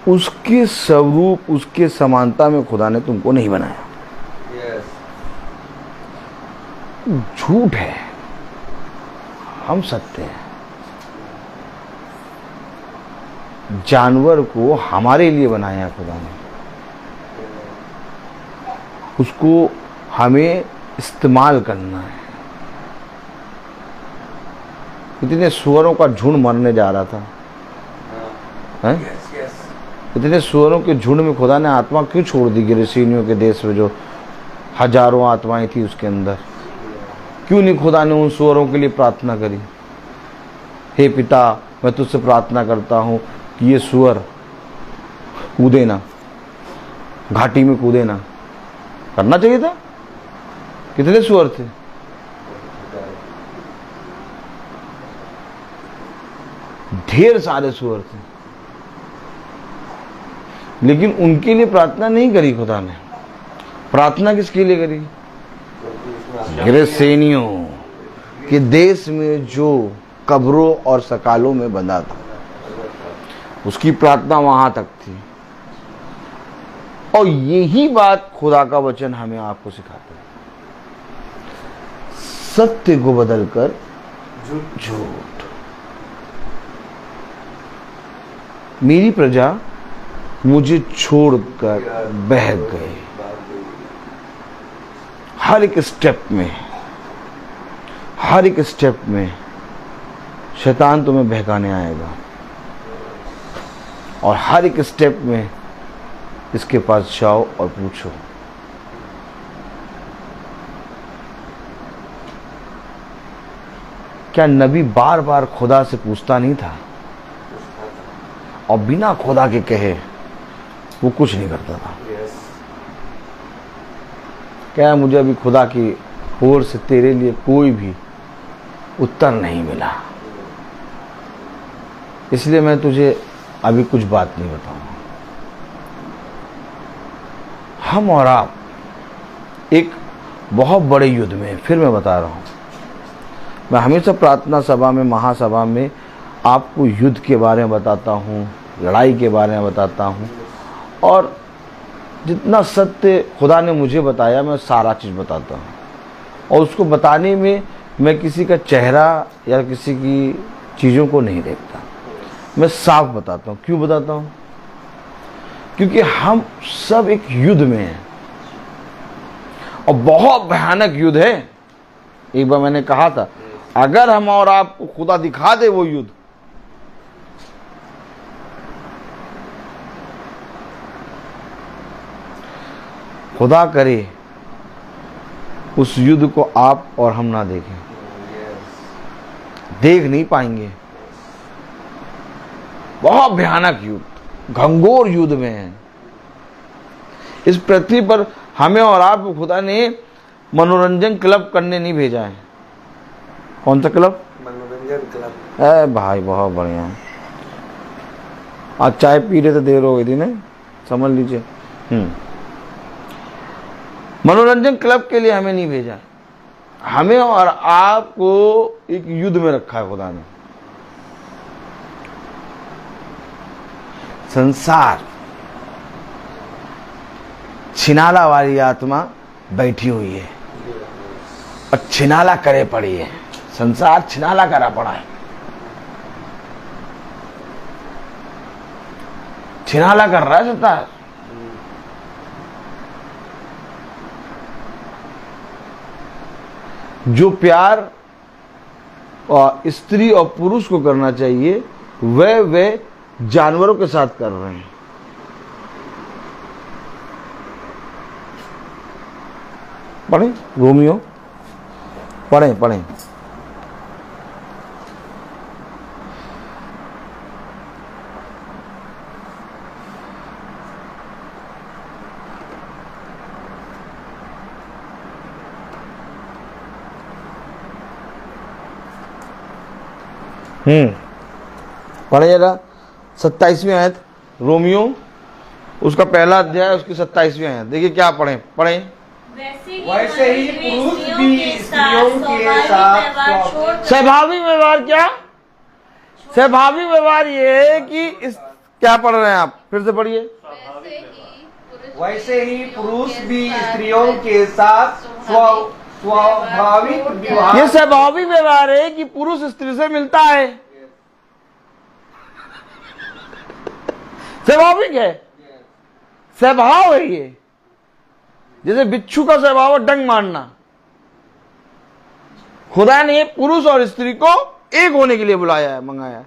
उसके स्वरूप, उसके समानता में खुदा ने तुमको नहीं बनाया। झूठ है, हम सत्य हैं। जानवर को हमारे लिए बनाया खुदा ने, उसको हमें इस्तेमाल करना है। इतने सुअरों का झुंड मरने जा रहा था, हैं? इतने सुअरों के झुंड में खुदा ने आत्मा क्यों छोड़ दी? गिरसीनियों के देश में जो हजारों आत्माएं थी उसके अंदर, क्यों नहीं खुदा ने उन सुअरों के लिए प्रार्थना करी? हे पिता, मैं तुझसे प्रार्थना करता हूं कि ये सुअर कूदे ना, घाटी में कूदे ना। करना चाहिए था। कितने सुअर थे? ढेर सारे सुअर थे, लेकिन उनके लिए प्रार्थना नहीं करी खुदा ने। प्रार्थना किसके लिए करी? गिरसेनियों के देश में जो कब्रों और सकालों में बंधा था, उसकी प्रार्थना वहां तक थी। और यही बात खुदा का वचन हमें आपको सिखाता है, सत्य को बदलकर झूठ। मेरी प्रजा मुझे छोड़कर बह गए। हर एक स्टेप में, हर एक स्टेप में शैतान तुम्हें बहकाने आएगा, और हर एक स्टेप में इसके पास जाओ और पूछो। क्या नबी बार बार खुदा से पूछता नहीं था? और बिना खुदा के कहे वो कुछ नहीं करता था। यस, क्या मुझे अभी खुदा की ओर से तेरे लिए कोई भी उत्तर नहीं मिला, इसलिए मैं तुझे अभी कुछ बात नहीं बताऊंगा। हम और आप एक बहुत बड़े युद्ध में, फिर मैं बता रहा हूं, मैं हमेशा प्रार्थना सभा में, महासभा में आपको युद्ध के बारे में बताता हूं, लड़ाई के बारे में बताता हूं, और जितना सत्य खुदा ने मुझे बताया मैं सारा चीज़ बताता हूं। और उसको बताने में मैं किसी का चेहरा या किसी की चीज़ों को नहीं देखता, मैं साफ बताता हूं। क्यों बताता हूं? क्योंकि हम सब एक युद्ध में हैं, और बहुत भयानक युद्ध है। एक बार मैंने कहा था, अगर हम और आपको खुदा दिखा दे वो युद्ध, खुदा करे उस युद्ध को आप और हम ना देखें, देख नहीं पाएंगे। बहुत भयानक युद्ध, घंघोर युद्ध में है। इस पृथ्वी पर हमें और आपको खुदा ने मनोरंजन क्लब करने नहीं भेजा है। कौन सा क्लब? मनोरंजन क्लब। भाई बहुत बढ़िया। आज चाय पी रहे थे, देर हो गई थी ना, समझ लीजिए। मनोरंजन क्लब के लिए हमें नहीं भेजा, हमें और आपको एक युद्ध में रखा है खुदा ने। संसार छिनाला वाली आत्मा बैठी हुई है और छिनाला करे पड़ी है। संसार छिनाला करा पड़ा है, छिनाला कर रहा है संसार। जो प्यार और स्त्री और पुरुष को करना चाहिए वे जानवरों के साथ कर रहे हैं। पढ़ें रोमियो, पढ़ें। पढ़े जरा 27वीं आयत, रोमियो उसका पहला अध्याय, उसकी 27वीं आयत। देखिए क्या पढ़ें। वैसे ही पुरुष भी स्त्रियों के साथ स्वाभाविक व्यवहार। क्या स्वाभाविक व्यवहार? ये है कि इस क्या पढ़ रहे हैं आप? फिर से पढ़िए। वैसे ही पुरुष भी स्त्रियों के साथ स्वाभाविक व्यवहार। ये स्वाभाविक व्यवहार है कि पुरुष स्त्री से मिलता है, स्वाभाविक है, स्वभाव है ये। जैसे बिच्छू का स्वभाव है डंग मारना। खुदा ने पुरुष और स्त्री को एक होने के लिए बुलाया है, मंगाया,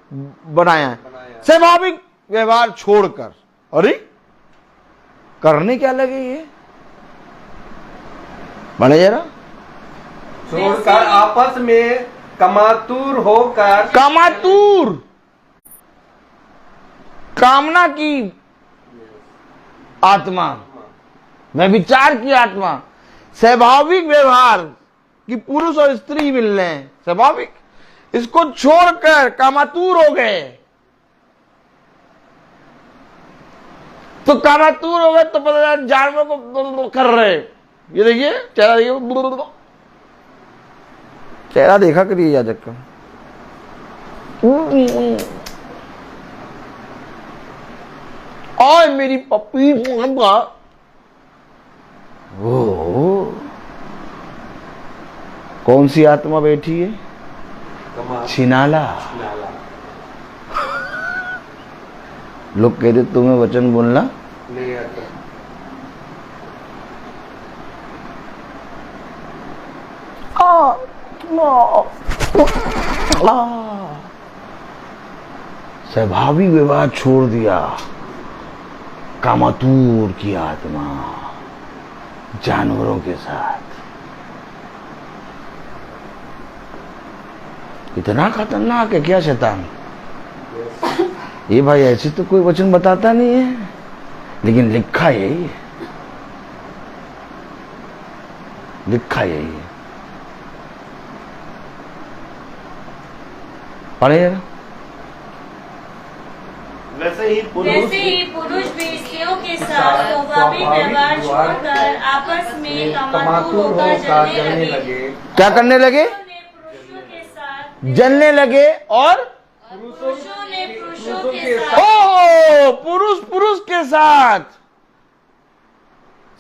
बनाया है, स्वाभाविक व्यवहार छोड़कर। अरे करने क्या लगे ये? बने जरा छोड़कर आपस में कामातुर होकर, कामातुर, कामना की आत्मा, व्यभिचार की आत्मा, स्वाभाविक व्यवहार कि पुरुष और स्त्री मिल रहे हैं, स्वाभाविक, इसको छोड़कर कामातुर हो गए। तो कामातुर हो गए तो पता जानवर को कर रहे। ये देखिए चेहरा, देखिए चेहरा देखा करिए याद रखकर। और मेरी पप्पी कौन सी आत्मा बैठी है? छिनाला। लोग कहते तुम्हें वचन बोलना नहीं आता। स्वाभाविक व्यवहार छोड़ दिया, कामातुर की आत्मा, जानवरों के साथ। इतना खतरनाक है क्या शैतान? ये भाई ऐसे तो कोई वचन बताता नहीं है। लेकिन लिखा यही है, लिखा यही है। पढ़े जरा। वैसे ही पुरुष भी स्त्रियों के साथ स्वाभाविक व्यवहार छोड़कर आपस में कमातुर होकर जलने लगे। क्या करने लगे? पुरुषों के साथ जलने लगे। और पुरुषों ने पुरुषों के साथ ओ पुरुष के साथ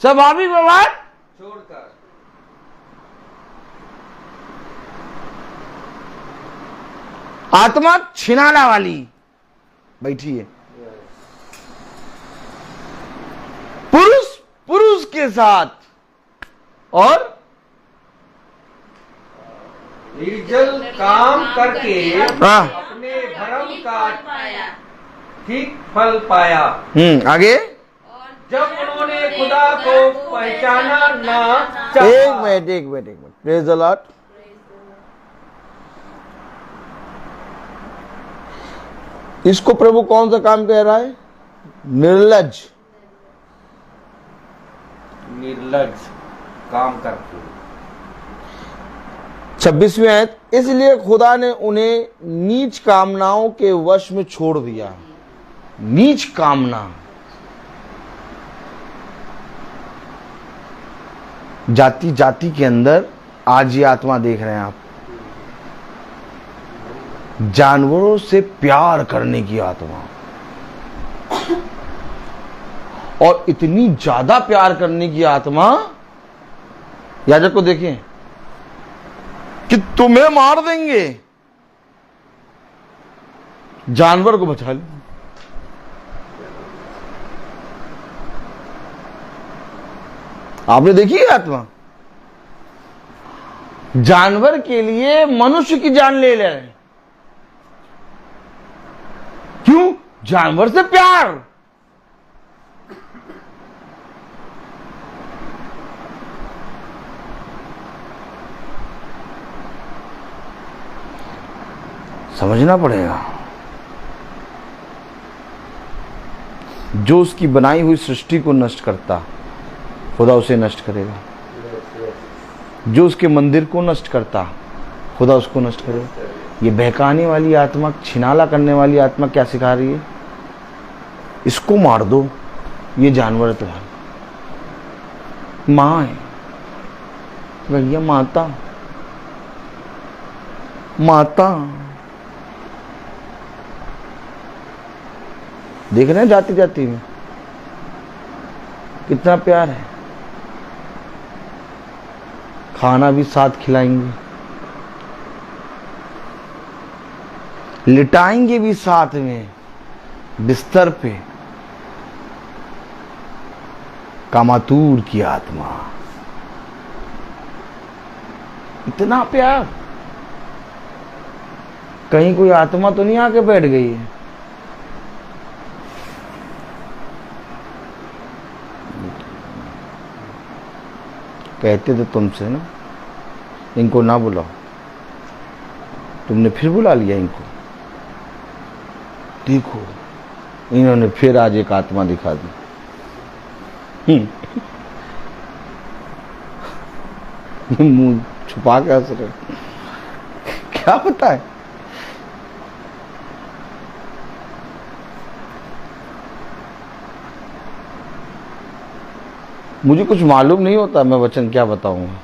स्वाभाविक व्यवहार छोड़कर आत्मा छिनाला वाली बैठी है। पुरुष के साथ और निर्जल काम करके हाँ अपने धर्म का ठीक फल पाया। आगे। जब उन्होंने खुदा को पहचाना ना एक मिनट प्रेज द लॉर्ड। इसको प्रभु कौन सा काम कह रहा है? निर्लज काम करके। 26वीं आयत, इसलिए खुदा ने उन्हें नीच कामनाओं के वश में छोड़ दिया। नीच कामना, जाति जाति के अंदर आज ये आत्मा देख रहे हैं आप, जानवरों से प्यार करने की आत्मा, और इतनी ज्यादा प्यार करने की आत्मा, याजक को देखिए कि तुम्हें मार देंगे, जानवर को बचा ले। आपने देखी है आत्मा, जानवर के लिए मनुष्य की जान ले रहे हैं। क्यों? जानवर से प्यार। समझना पड़ेगा, जो उसकी बनाई हुई सृष्टि को नष्ट करता, खुदा उसे नष्ट करेगा। जो उसके मंदिर को नष्ट करता, खुदा उसको नष्ट करेगा। ये बहकाने वाली आत्मा, छिनाला करने वाली आत्मा क्या सिखा रही है? इसको मार दो, ये जानवर है तुम्हारा। माँ है भैया, माता माता। देख रहे हैं जाति जाति में कितना प्यार है। खाना भी साथ खिलाएंगे, लिटाएंगे भी साथ में बिस्तर पे। कामातूर की आत्मा, इतना प्यार। कहीं कोई आत्मा तो नहीं आके बैठ गई है? कहते थे तुमसे ना, इनको ना बुलाओ, तुमने फिर बुला लिया इनको। देखो, इन्होंने फिर आज एक आत्मा दिखा दी। मुंह छुपा के हंस रहे, क्या पता है? मुझे कुछ मालूम नहीं होता मैं वचन क्या बताऊंगा,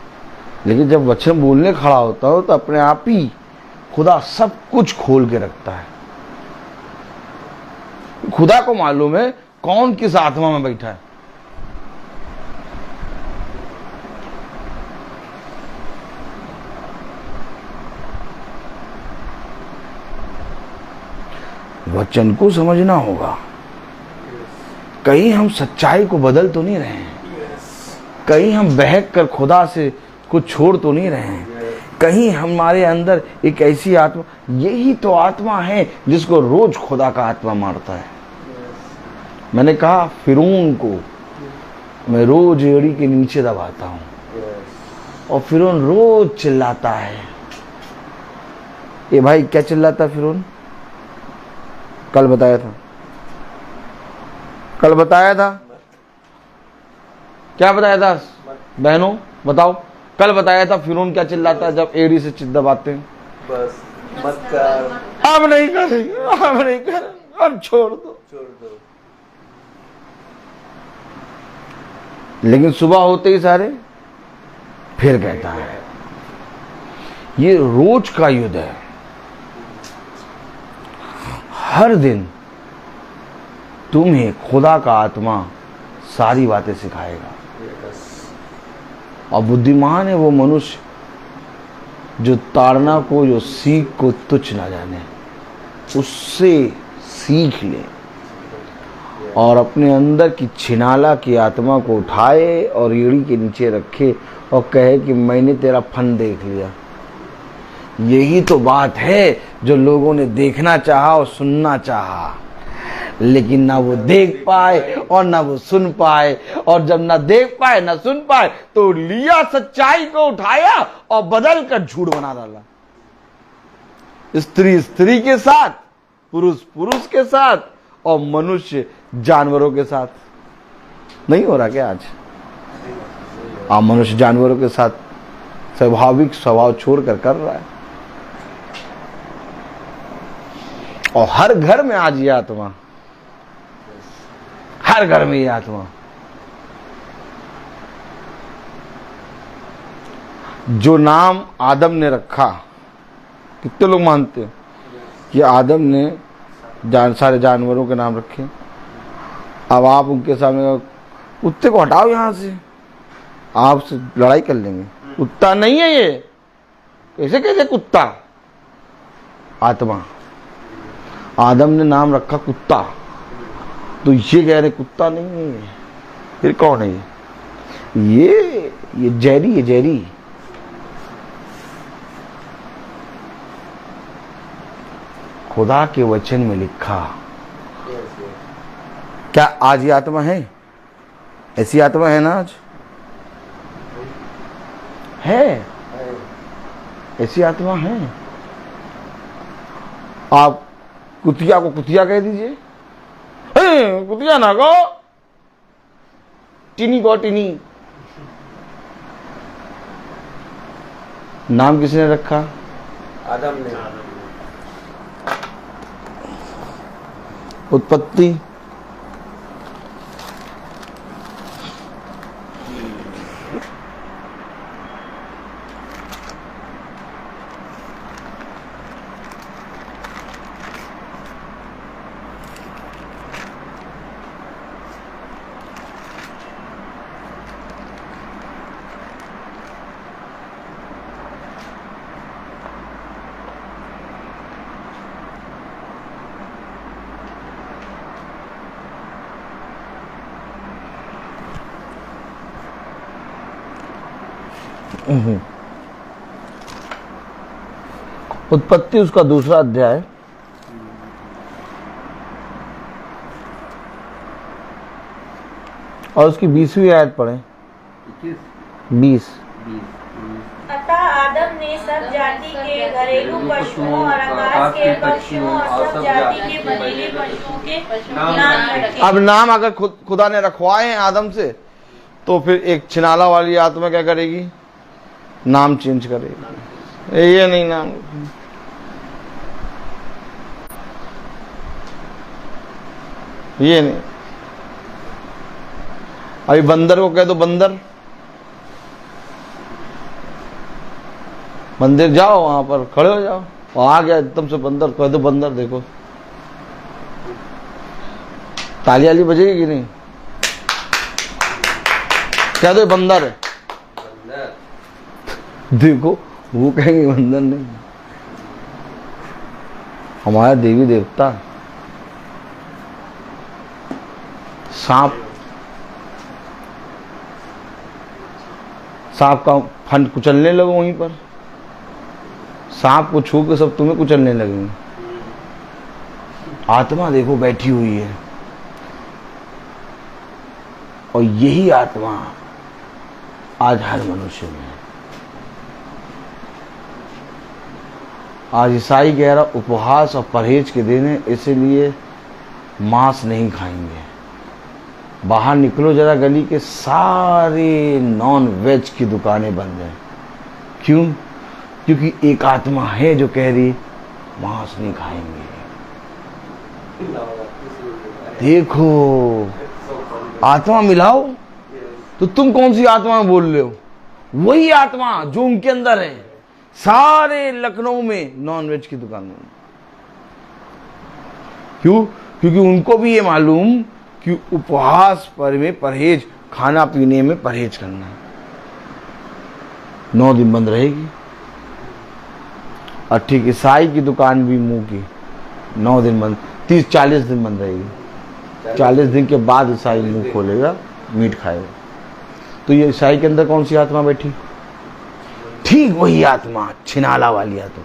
लेकिन जब वचन बोलने खड़ा होता हो तो अपने आप ही खुदा सब कुछ खोल के रखता है। खुदा को मालूम है कौन किस आत्मा में बैठा है। वचन को समझना होगा। कहीं हम सच्चाई को बदल तो नहीं रहे हैं, कहीं हम बहक कर खुदा से कुछ छोड़ तो नहीं रहे हैं, कहीं हमारे अंदर एक ऐसी आत्मा, यही तो आत्मा है जिसको रोज खुदा का आत्मा मारता है। मैंने कहा फिरौन को मैं रोज एड़ी के नीचे दबाता हूं और फिरौन रोज चिल्लाता है। ये भाई क्या चिल्लाता है फिरौन? कल बताया था क्या बताया था बहनों, बताओ? कल बताया था फिरौन क्या चिल्लाता है जब एड़ी से चित दबाते हैं? बस मत कर, हम नहीं करेंगे, हम नहीं करेंगे, हम छोड़ दो, छोड़ दो। लेकिन सुबह होते ही सारे फिर कहता है। ये रोज का युद्ध है, हर दिन तुम्हें खुदा का आत्मा सारी बातें सिखाएगा। और बुद्धिमान है वो मनुष्य जो ताड़ना को, जो सीख को तुच्छ ना जाने, उससे सीख ले और अपने अंदर की छिनाला की आत्मा को उठाए और एड़ी के नीचे रखे और कहे कि मैंने तेरा फन देख लिया। यही तो बात है जो लोगों ने देखना चाहा और सुनना चाहा, लेकिन ना वो देख पाए और ना वो सुन पाए। और जब ना देख पाए ना सुन पाए तो लिया सच्चाई को उठाया और बदल कर झूठ बना डाला। स्त्री स्त्री के साथ, पुरुष पुरुष के साथ और मनुष्य जानवरों के साथ। नहीं हो रहा क्या आज? मनुष्य जानवरों के साथ स्वाभाविक स्वभाव छोड़कर कर रहा है। और हर घर में आज ये आत्मा, हर घर में ये आत्मा जो नाम आदम ने रखा, कितने लोग मानते हैं कि आदम ने सारे जानवरों के नाम रखे? अब आप उनके सामने कुत्ते को हटाओ यहां से, आपसे लड़ाई कर लेंगे। कुत्ता नहीं है ये, कैसे कैसे कुत्ता? आत्मा। आदम ने नाम रखा कुत्ता, तो ये कह रहे कुत्ता नहीं है, फिर कौन है ये जैरी है, जैरी। खुदा के वचन में लिखा। क्या आज ये आत्मा है? ऐसी आत्मा है ना आज? है, ऐसी आत्मा है। आप कुतिया को कुतिया कह दीजिए, कुतिया ना को, टिनी को टिनी। नाम किसने रखा? आदम ने। उत्पत्ति उत्पत्ति उसका दूसरा अध्याय और उसकी 20वीं आयत पढ़ें। 20। अतः आदम ने सब जाति के घरेलू पशुओं और आकाश के पक्षियों और सब जाति के बनेले पशुओं के नाम रखे। अब नाम अगर खुदा ने रखवाए हैं आदम से, तो फिर एक छिनाला वाली आत्मा क्या करेगी? नाम चेंज करेगी। ये नहीं नाम, ये नहीं। अभी बंदर को कह दो बंदर, मंदिर जाओ, वहां पर खड़े हो जाओ, और आ गया एकदम से बंदर, कह दो बंदर। देखो ताली वाली बजेगी कि नहीं? कह दो बंदर है, देखो वो कहेंगे बंदर नहीं। हमारा देवी देवता सांप, सांप का फंड कुचलने लगो वहीं पर, सांप को छू के सब तुम्हें कुचलने लगेंगे। आत्मा देखो बैठी हुई है, और यही आत्मा आज हर मनुष्य में है। आज ईसाई कह रहा उपवास और परहेज के दिन है, इसीलिए मांस नहीं खाएंगे। बाहर निकलो जरा गली के, सारे नॉन वेज की दुकानें बंद हैं। क्यों? क्योंकि एक आत्मा है जो कह रही मांस नहीं खाएंगे। देखो, आत्मा मिलाओ। तो तुम कौन सी आत्मा में बोल रहे हो? वही आत्मा जो उनके अंदर है। सारे लखनऊ में नॉन वेज की दुकान। क्यों? क्योंकि उनको भी ये मालूम कि उपवास पर में परहेज, खाना पीने में परहेज करना है। 9 दिन बंद रहेगी। और ठीक ईसाई की दुकान भी मुंह की 9 दिन बंद, 30-40 दिन बंद रहेगी। 40 दिन के बाद ईसाई मुंह खोलेगा, मीट खाएगा। तो ये ईसाई के अंदर कौन सी आत्मा बैठी? ठीक वही आत्मा, छिनाला वाली आत्मा।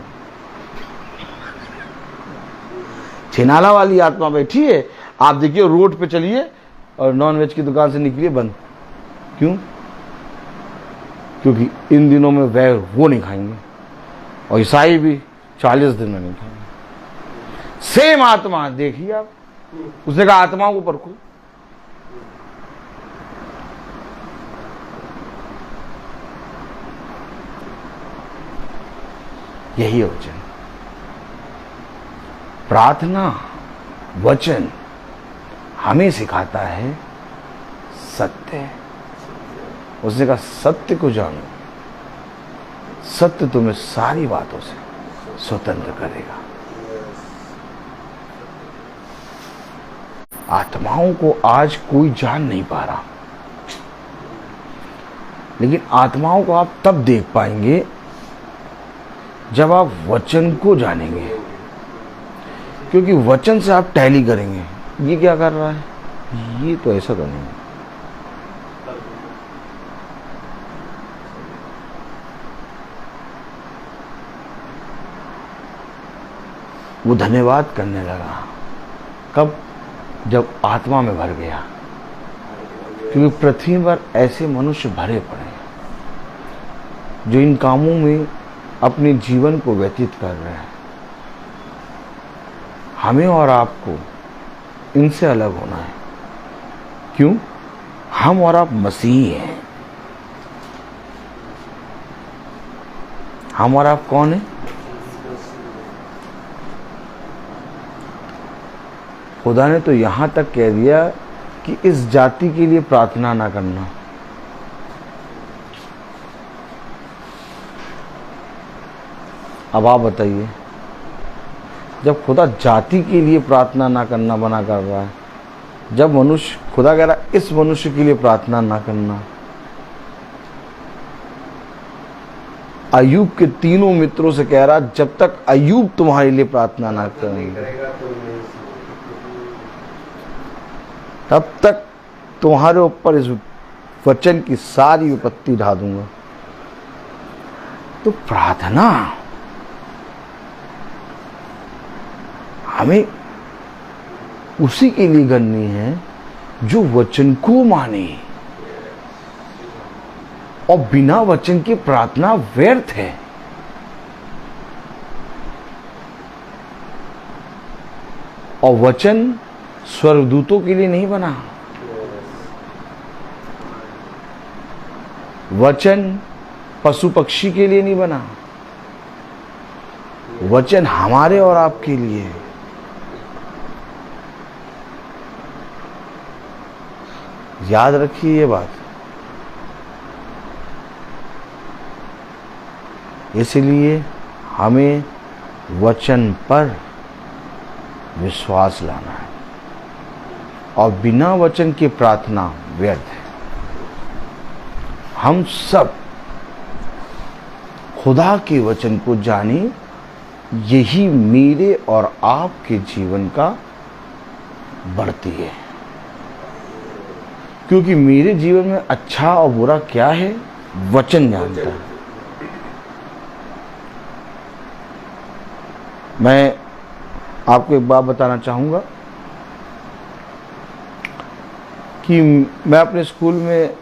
छिनाला वाली आत्मा बैठी है। आप देखिए, रोड पे चलिए और नॉन वेज की दुकान से निकलिए, बंद। क्यों? क्योंकि इन दिनों में वो नहीं खाएंगे, और ईसाई भी 40 दिन में नहीं खाएंगे। सेम आत्मा। देखिए आप, उसने कहा आत्माओं को परखो। यही है वचन। प्रार्थना वचन हमें सिखाता है सत्य। उसने कहा सत्य को जानो, सत्य तुम्हें सारी बातों से स्वतंत्र करेगा। आत्माओं को आज कोई जान नहीं पा रहा, लेकिन आत्माओं को आप तब देख पाएंगे जब आप वचन को जानेंगे। क्योंकि वचन से आप टैली करेंगे, ये क्या कर रहा है, ये तो ऐसा तो नहीं। वो धन्यवाद करने लगा। कब? जब आत्मा में भर गया। क्योंकि पृथ्वी पर ऐसे मनुष्य भरे पड़े हैं जो इन कामों में अपने जीवन को व्यतीत कर रहे हैं। हमें और आपको इनसे अलग होना है। क्यों? हम और आप मसीही हैं। हम और आप कौन है? खुदा ने तो यहां तक कह दिया कि इस जाति के लिए प्रार्थना ना करना। अब आप बताइए, जब खुदा जाति के लिए प्रार्थना ना करना मना कर रहा है, जब मनुष्य, खुदा कह रहा है इस मनुष्य के लिए प्रार्थना ना करना। अय्यूब के तीनों मित्रों से कह रहा, जब तक अय्यूब तुम्हारे लिए प्रार्थना ना करेंगे तब तक तुम्हारे ऊपर इस वचन की सारी विपत्ति ढा दूंगा। तो प्रार्थना हमें उसी के लिए करनी है जो वचन को माने, और बिना वचन की प्रार्थना व्यर्थ है। और वचन स्वर्गदूतों के लिए नहीं बना, वचन पशु पक्षी के लिए नहीं बना, वचन हमारे और आपके लिए है। याद रखिए ये बात। इसलिए हमें वचन पर विश्वास लाना है, और बिना वचन की प्रार्थना व्यर्थ है। हम सब खुदा के वचन को जाने, यही मेरे और आपके जीवन का बढ़ती है। क्योंकि मेरे जीवन में अच्छा और बुरा क्या है, वचन जानता है। मैं आपको एक बात बताना चाहूँगा कि मैं अपने स्कूल में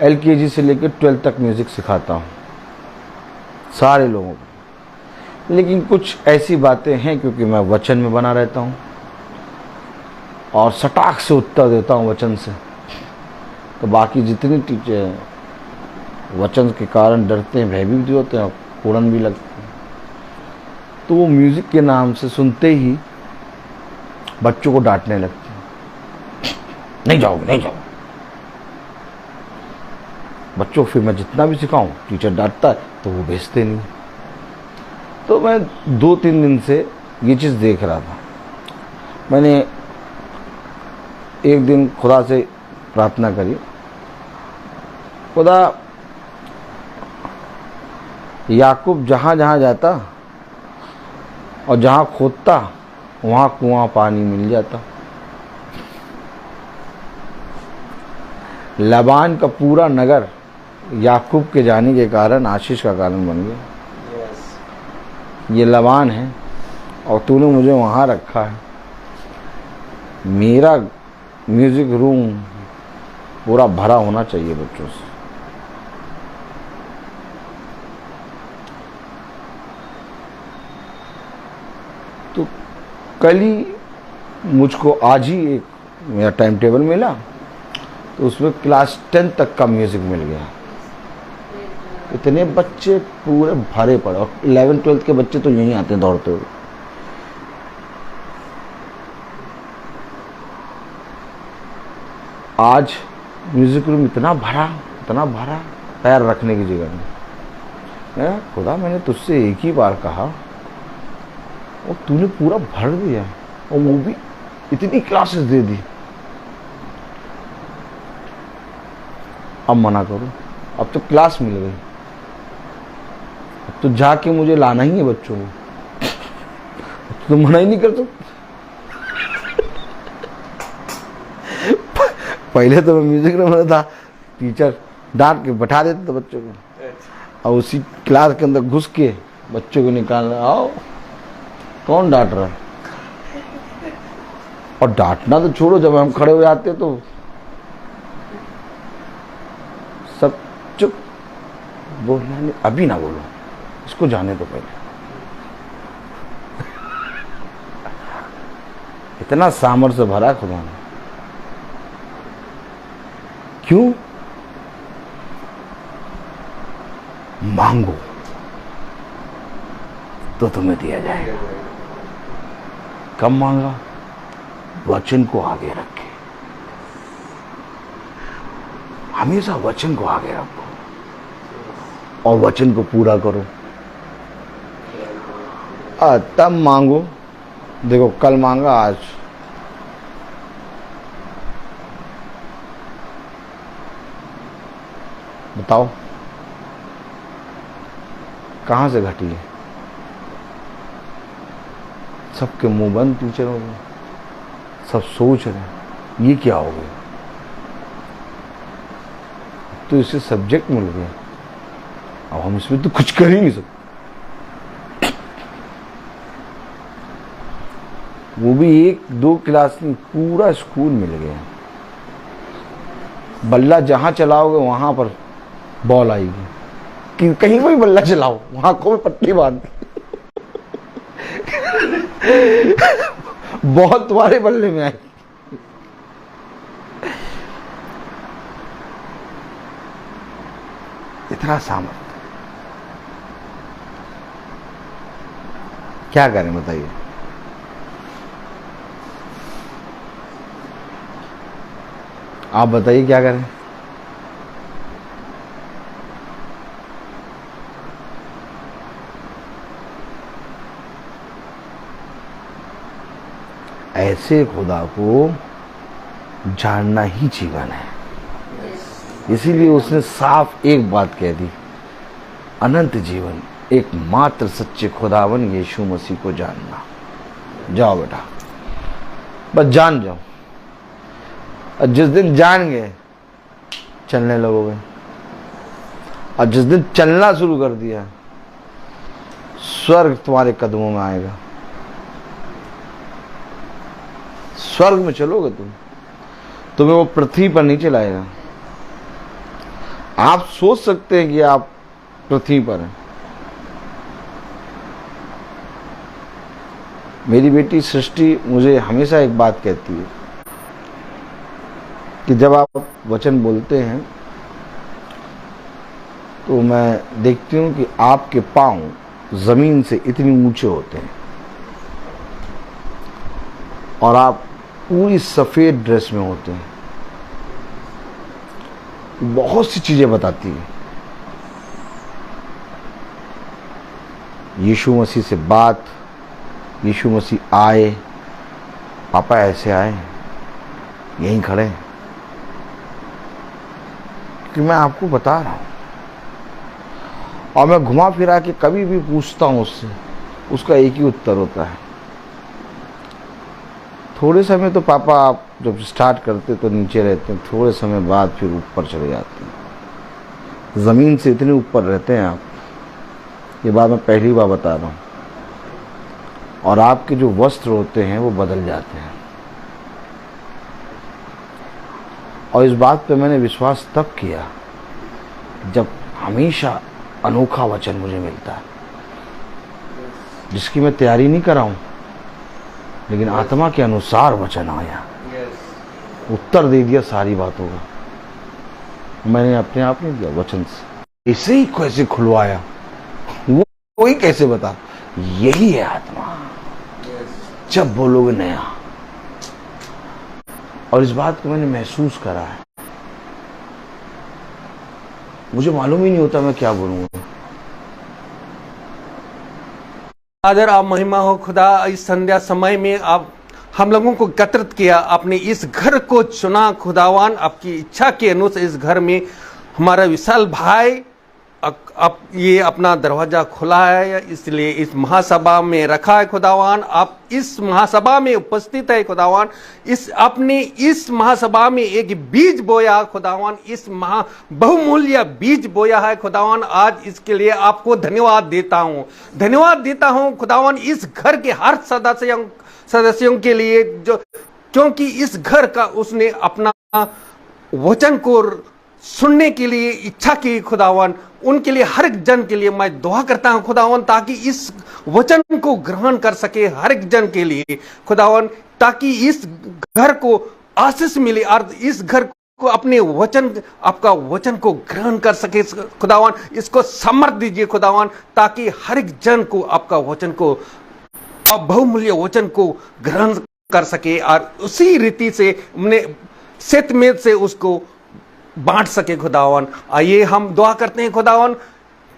LKG से लेकर 12th तक म्यूज़िक सिखाता हूँ सारे लोगों को। लेकिन कुछ ऐसी बातें हैं, क्योंकि मैं वचन में बना रहता हूँ, और सटाक से उत्तर देता हूँ वचन से, तो बाकी जितने टीचर वचन के कारण डरते हैं, भयभीत भी होते हैं और उड़न भी लगते हैं, तो वो म्यूजिक के नाम से सुनते ही बच्चों को डांटने लगते हैं, नहीं जाओगे नहीं जाओ। बच्चों फिर मैं जितना भी सिखाऊं, टीचर डांटता है तो वो भेजते नहीं। तो मैं 2-3 दिन से ये चीज़ देख रहा था। मैंने एक दिन खुदा से प्रार्थना करी, खुदा याकूब जहाँ जहाँ जाता और जहाँ खोदता वहाँ कुआं पानी मिल जाता। लबान का पूरा नगर याकूब के जाने के कारण आशीष का कारण बन गया। ये लबान है और तूने मुझे वहाँ रखा है। मेरा म्यूजिक रूम पूरा भरा होना चाहिए बच्चों से। तो कल ही मुझको आज ही एक मेरा टाइम टेबल मिला, तो उसमें क्लास 10 तक का म्यूजिक मिल गया। इतने बच्चे पूरे भरे पड़े, और 11-12 के बच्चे तो यहीं आते हैं दौड़ते हुए। आज म्यूजिक रूम इतना भरा पैर रखने की जगह नहीं। खुदा मैंने तुझसे एक ही बार कहा और तूने पूरा भर दिया, और वो भी इतनी क्लासेस दे दी। अब मना करो? अब तो क्लास मिल गई, अब तो जाके मुझे लाना ही है बच्चों को, तो मना ही नहीं कर सकते। पहले तो मैं म्यूजिक रूम में था, टीचर डांट के बैठा देते थे बच्चों को, और उसी क्लास के अंदर घुस के बच्चों को निकालना, आओ कौन डांट रहा है। और डांटना तो छोड़ो, जब हम खड़े हो जाते तो सब चुप, बोलना नहीं, अभी ना बोलो, इसको जाने दो पहले। इतना सामर्थ्य भरा खुदा ने। क्यों? मांगो तो तुम्हें दिया जाएगा। कब मांगा? वचन को आगे रखे, हमेशा वचन को आगे रखो और वचन को पूरा करो। तब मांगो। देखो कल मांगा, आज बताओ कहां से घटी है? सबके मुंह बंद टीचरों में, सब सोच रहे हैं ये क्या हो गया। तो इसे सब्जेक्ट मिल गया, अब हम इसमें तो कुछ कर ही नहीं सकते। वो भी 1-2 क्लास में, पूरा स्कूल मिल गया। बल्ला जहां चलाओगे वहां पर बॉल आएगी, कि कहीं भी बल्ला चलाओ वहां को भी पट्टी बांध बहुत तुम्हारे बल्ले में आएगी। इतना सामर्थ्य, क्या करें बताइए? आप बताइए क्या करें? ऐसे खुदा को जानना ही जीवन है। इसीलिए उसने साफ एक बात कह दी, अनंत जीवन एकमात्र सच्चे खुदावन यीशु मसीह को जानना। जाओ बेटा, बस जान जाओ। और जिस दिन जान गए चलने लगोगे, और जिस दिन चलना शुरू कर दिया स्वर्ग तुम्हारे कदमों में आएगा। स्वर्ग में चलोगे तुम्हें वो पृथ्वी पर नहीं चलाएगा। आप सोच सकते हैं कि आप पृथ्वी पर हैं। मेरी बेटी सृष्टि मुझे हमेशा एक बात कहती है, कि जब आप वचन बोलते हैं तो मैं देखती हूँ कि आपके पांव जमीन से इतनी ऊंचे होते हैं और आप पूरी सफेद ड्रेस में होते हैं। बहुत सी चीजें बताती है। यीशु मसीह से बात, यीशु मसीह आए, पापा ऐसे आए, यहीं खड़े हैं, कि मैं आपको बता रहा हूं। और मैं घुमा फिरा के कभी भी पूछता हूं उससे, उसका एक ही उत्तर होता है। थोड़े समय तो पापा आप जब स्टार्ट करते तो नीचे रहते हैं, थोड़े समय बाद फिर ऊपर चले जाते हैं। ज़मीन से इतने ऊपर रहते हैं आप, ये बात मैं पहली बार बता रहा हूँ। और आपके जो वस्त्र होते हैं वो बदल जाते हैं। और इस बात पे मैंने विश्वास तब किया जब हमेशा अनोखा वचन मुझे मिलता है, जिसकी मैं तैयारी नहीं कर रहा हूँ, लेकिन आत्मा के अनुसार वचन आया, उत्तर दे दिया सारी बातों का। मैंने अपने आप नहीं दिया, वचन से इसे ही कैसे खुलवाया, वो कोई कैसे बता। यही है आत्मा, जब बोलोगे नया। और इस बात को मैंने महसूस करा है। मुझे मालूम ही नहीं होता मैं क्या बोलूंगा। आदर आप महिमा हो खुदा, इस संध्या समय में आप हम लोगों को एकत्रित किया, आपने इस घर को चुना खुदावान, आपकी इच्छा के अनुसार इस घर में हमारा विशाल भाई अब ये अपना दरवाजा खुला है, इसलिए इस महासभा में रखा है खुदावान। आप इस महासभा में उपस्थित है खुदावान। आपने इस महासभा में एक बीज बोया खुदावान, इस बहुमूल्य बीज बोया है खुदावान। आज इसके लिए आपको धन्यवाद देता हूँ, धन्यवाद देता हूँ खुदावान इस घर के हर सदस्यों के लिए, जो क्योंकि इस घर का उसने अपना वचन को सुनने के लिए इच्छा की खुदावन। उनके लिए, हर एक जन के लिए मैं दुआ करता हूं खुदावन, ताकि इस वचन को ग्रहण कर सके हर एक जन के लिए खुदावन, ताकि इस घर को आशीष मिले और इस घर को अपने वचन, आपका वचन को ग्रहण कर सके खुदावन। इसको समर्थ दीजिए खुदावन, ताकि हर एक जन को आपका वचन को, बहुमूल्य वचन को ग्रहण कर सके और उसी रीति से हमने सत्यमेव से उसको बांट सके खुदावन। आइए हम दुआ करते हैं खुदावन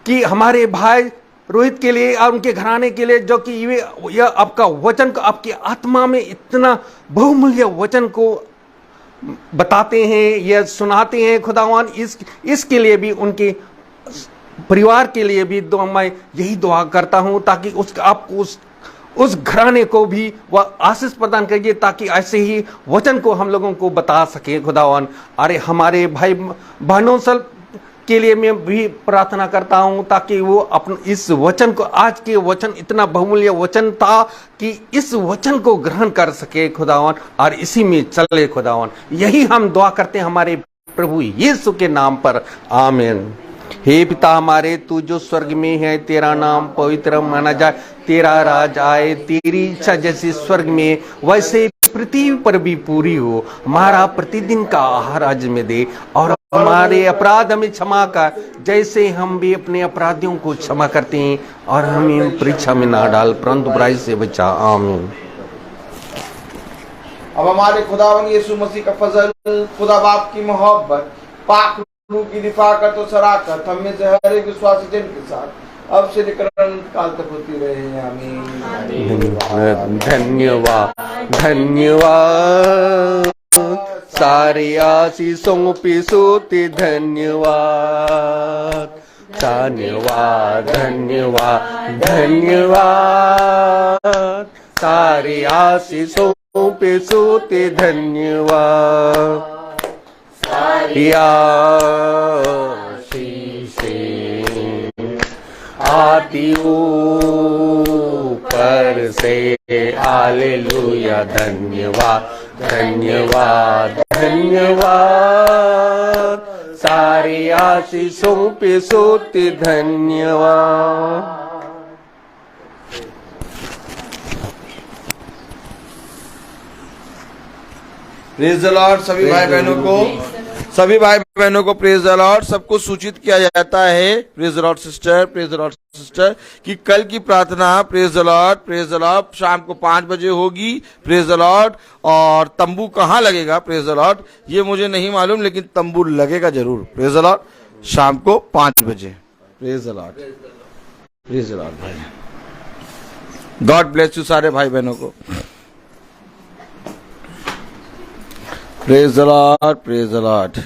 कि हमारे भाई रोहित के लिए और उनके घराने के लिए, जो कि यह आपका वचन को आपकी आत्मा में इतना बहुमूल्य वचन को बताते हैं, यह सुनाते हैं खुदावन, इसके लिए भी, उनके परिवार के लिए भी मैं यही दुआ करता हूं, ताकि आपको उस घराने को भी वह आशीष प्रदान करिए, ताकि ऐसे ही वचन को हम लोगों को बता सके खुदावन। अरे हमारे भाई बहनों सब के लिए मैं भी प्रार्थना करता हूं, ताकि वो अपने इस वचन को, आज के वचन इतना बहुमूल्य वचन था कि इस वचन को ग्रहण कर सके खुदावन और इसी में चले खुदावन। यही हम दुआ करते हैं हमारे प्रभु यीशु के नाम पर, आमीन। हे पिता हमारे, तू जो स्वर्ग में है, तेरा नाम पवित्र माना जाए, तेरा राज आए, तेरी इच्छा जैसे स्वर्ग में वैसे पृथ्वी पर भी पूरी हो। हमारा प्रतिदिन का आहार आज में दे, और हमारे अपराध हमें क्षमा कर, जैसे हम भी अपने अपराधियों को क्षमा करते हैं, और हमें परीक्षा में ना डाल, परंतु बुराई से बचा, आमीन। अब हमारे खुदावन यीशु मसीह का फजल, खुदा बाप की मोहब्बत, पाक रूह की रिफाकत और शराकत हम में से हर एक विश्वासी जन के साथ अब से लेकर अनंत काल तक होती रहे, आमीन। धन्यवाद, धन्यवाद, सारी आशीषों पे सोते धन्यवाद, धन्यवाद, धन्यवाद, धन्यवाद, सारी आशीषों पे सोते धन्यवाद, आती ऊपर से, हालेलुया। धन्यवाद, धन्यवाद, धन्यवाद, सारी आशीषों पे सोते धन्यवाद। प्रेज द लॉर्ड सभी भाई बहनों को प्रेज द लॉर्ड। सबको सूचित किया जाता है, प्रेज द लॉर्ड सिस्टर, कि कल की प्रार्थना प्रेज द लॉर्ड शाम को 5 बजे होगी, प्रेज द लॉर्ड। और तंबू कहाँ लगेगा, प्रेज द लॉर्ड, ये मुझे नहीं मालूम, लेकिन तंबू लगेगा जरूर, प्रेज द लॉर्ड, शाम को 5 बजे। प्रेज द लॉर्ड भाई। गॉड ब्लेस यू सारे भाई बहनों को। Praise the Lord.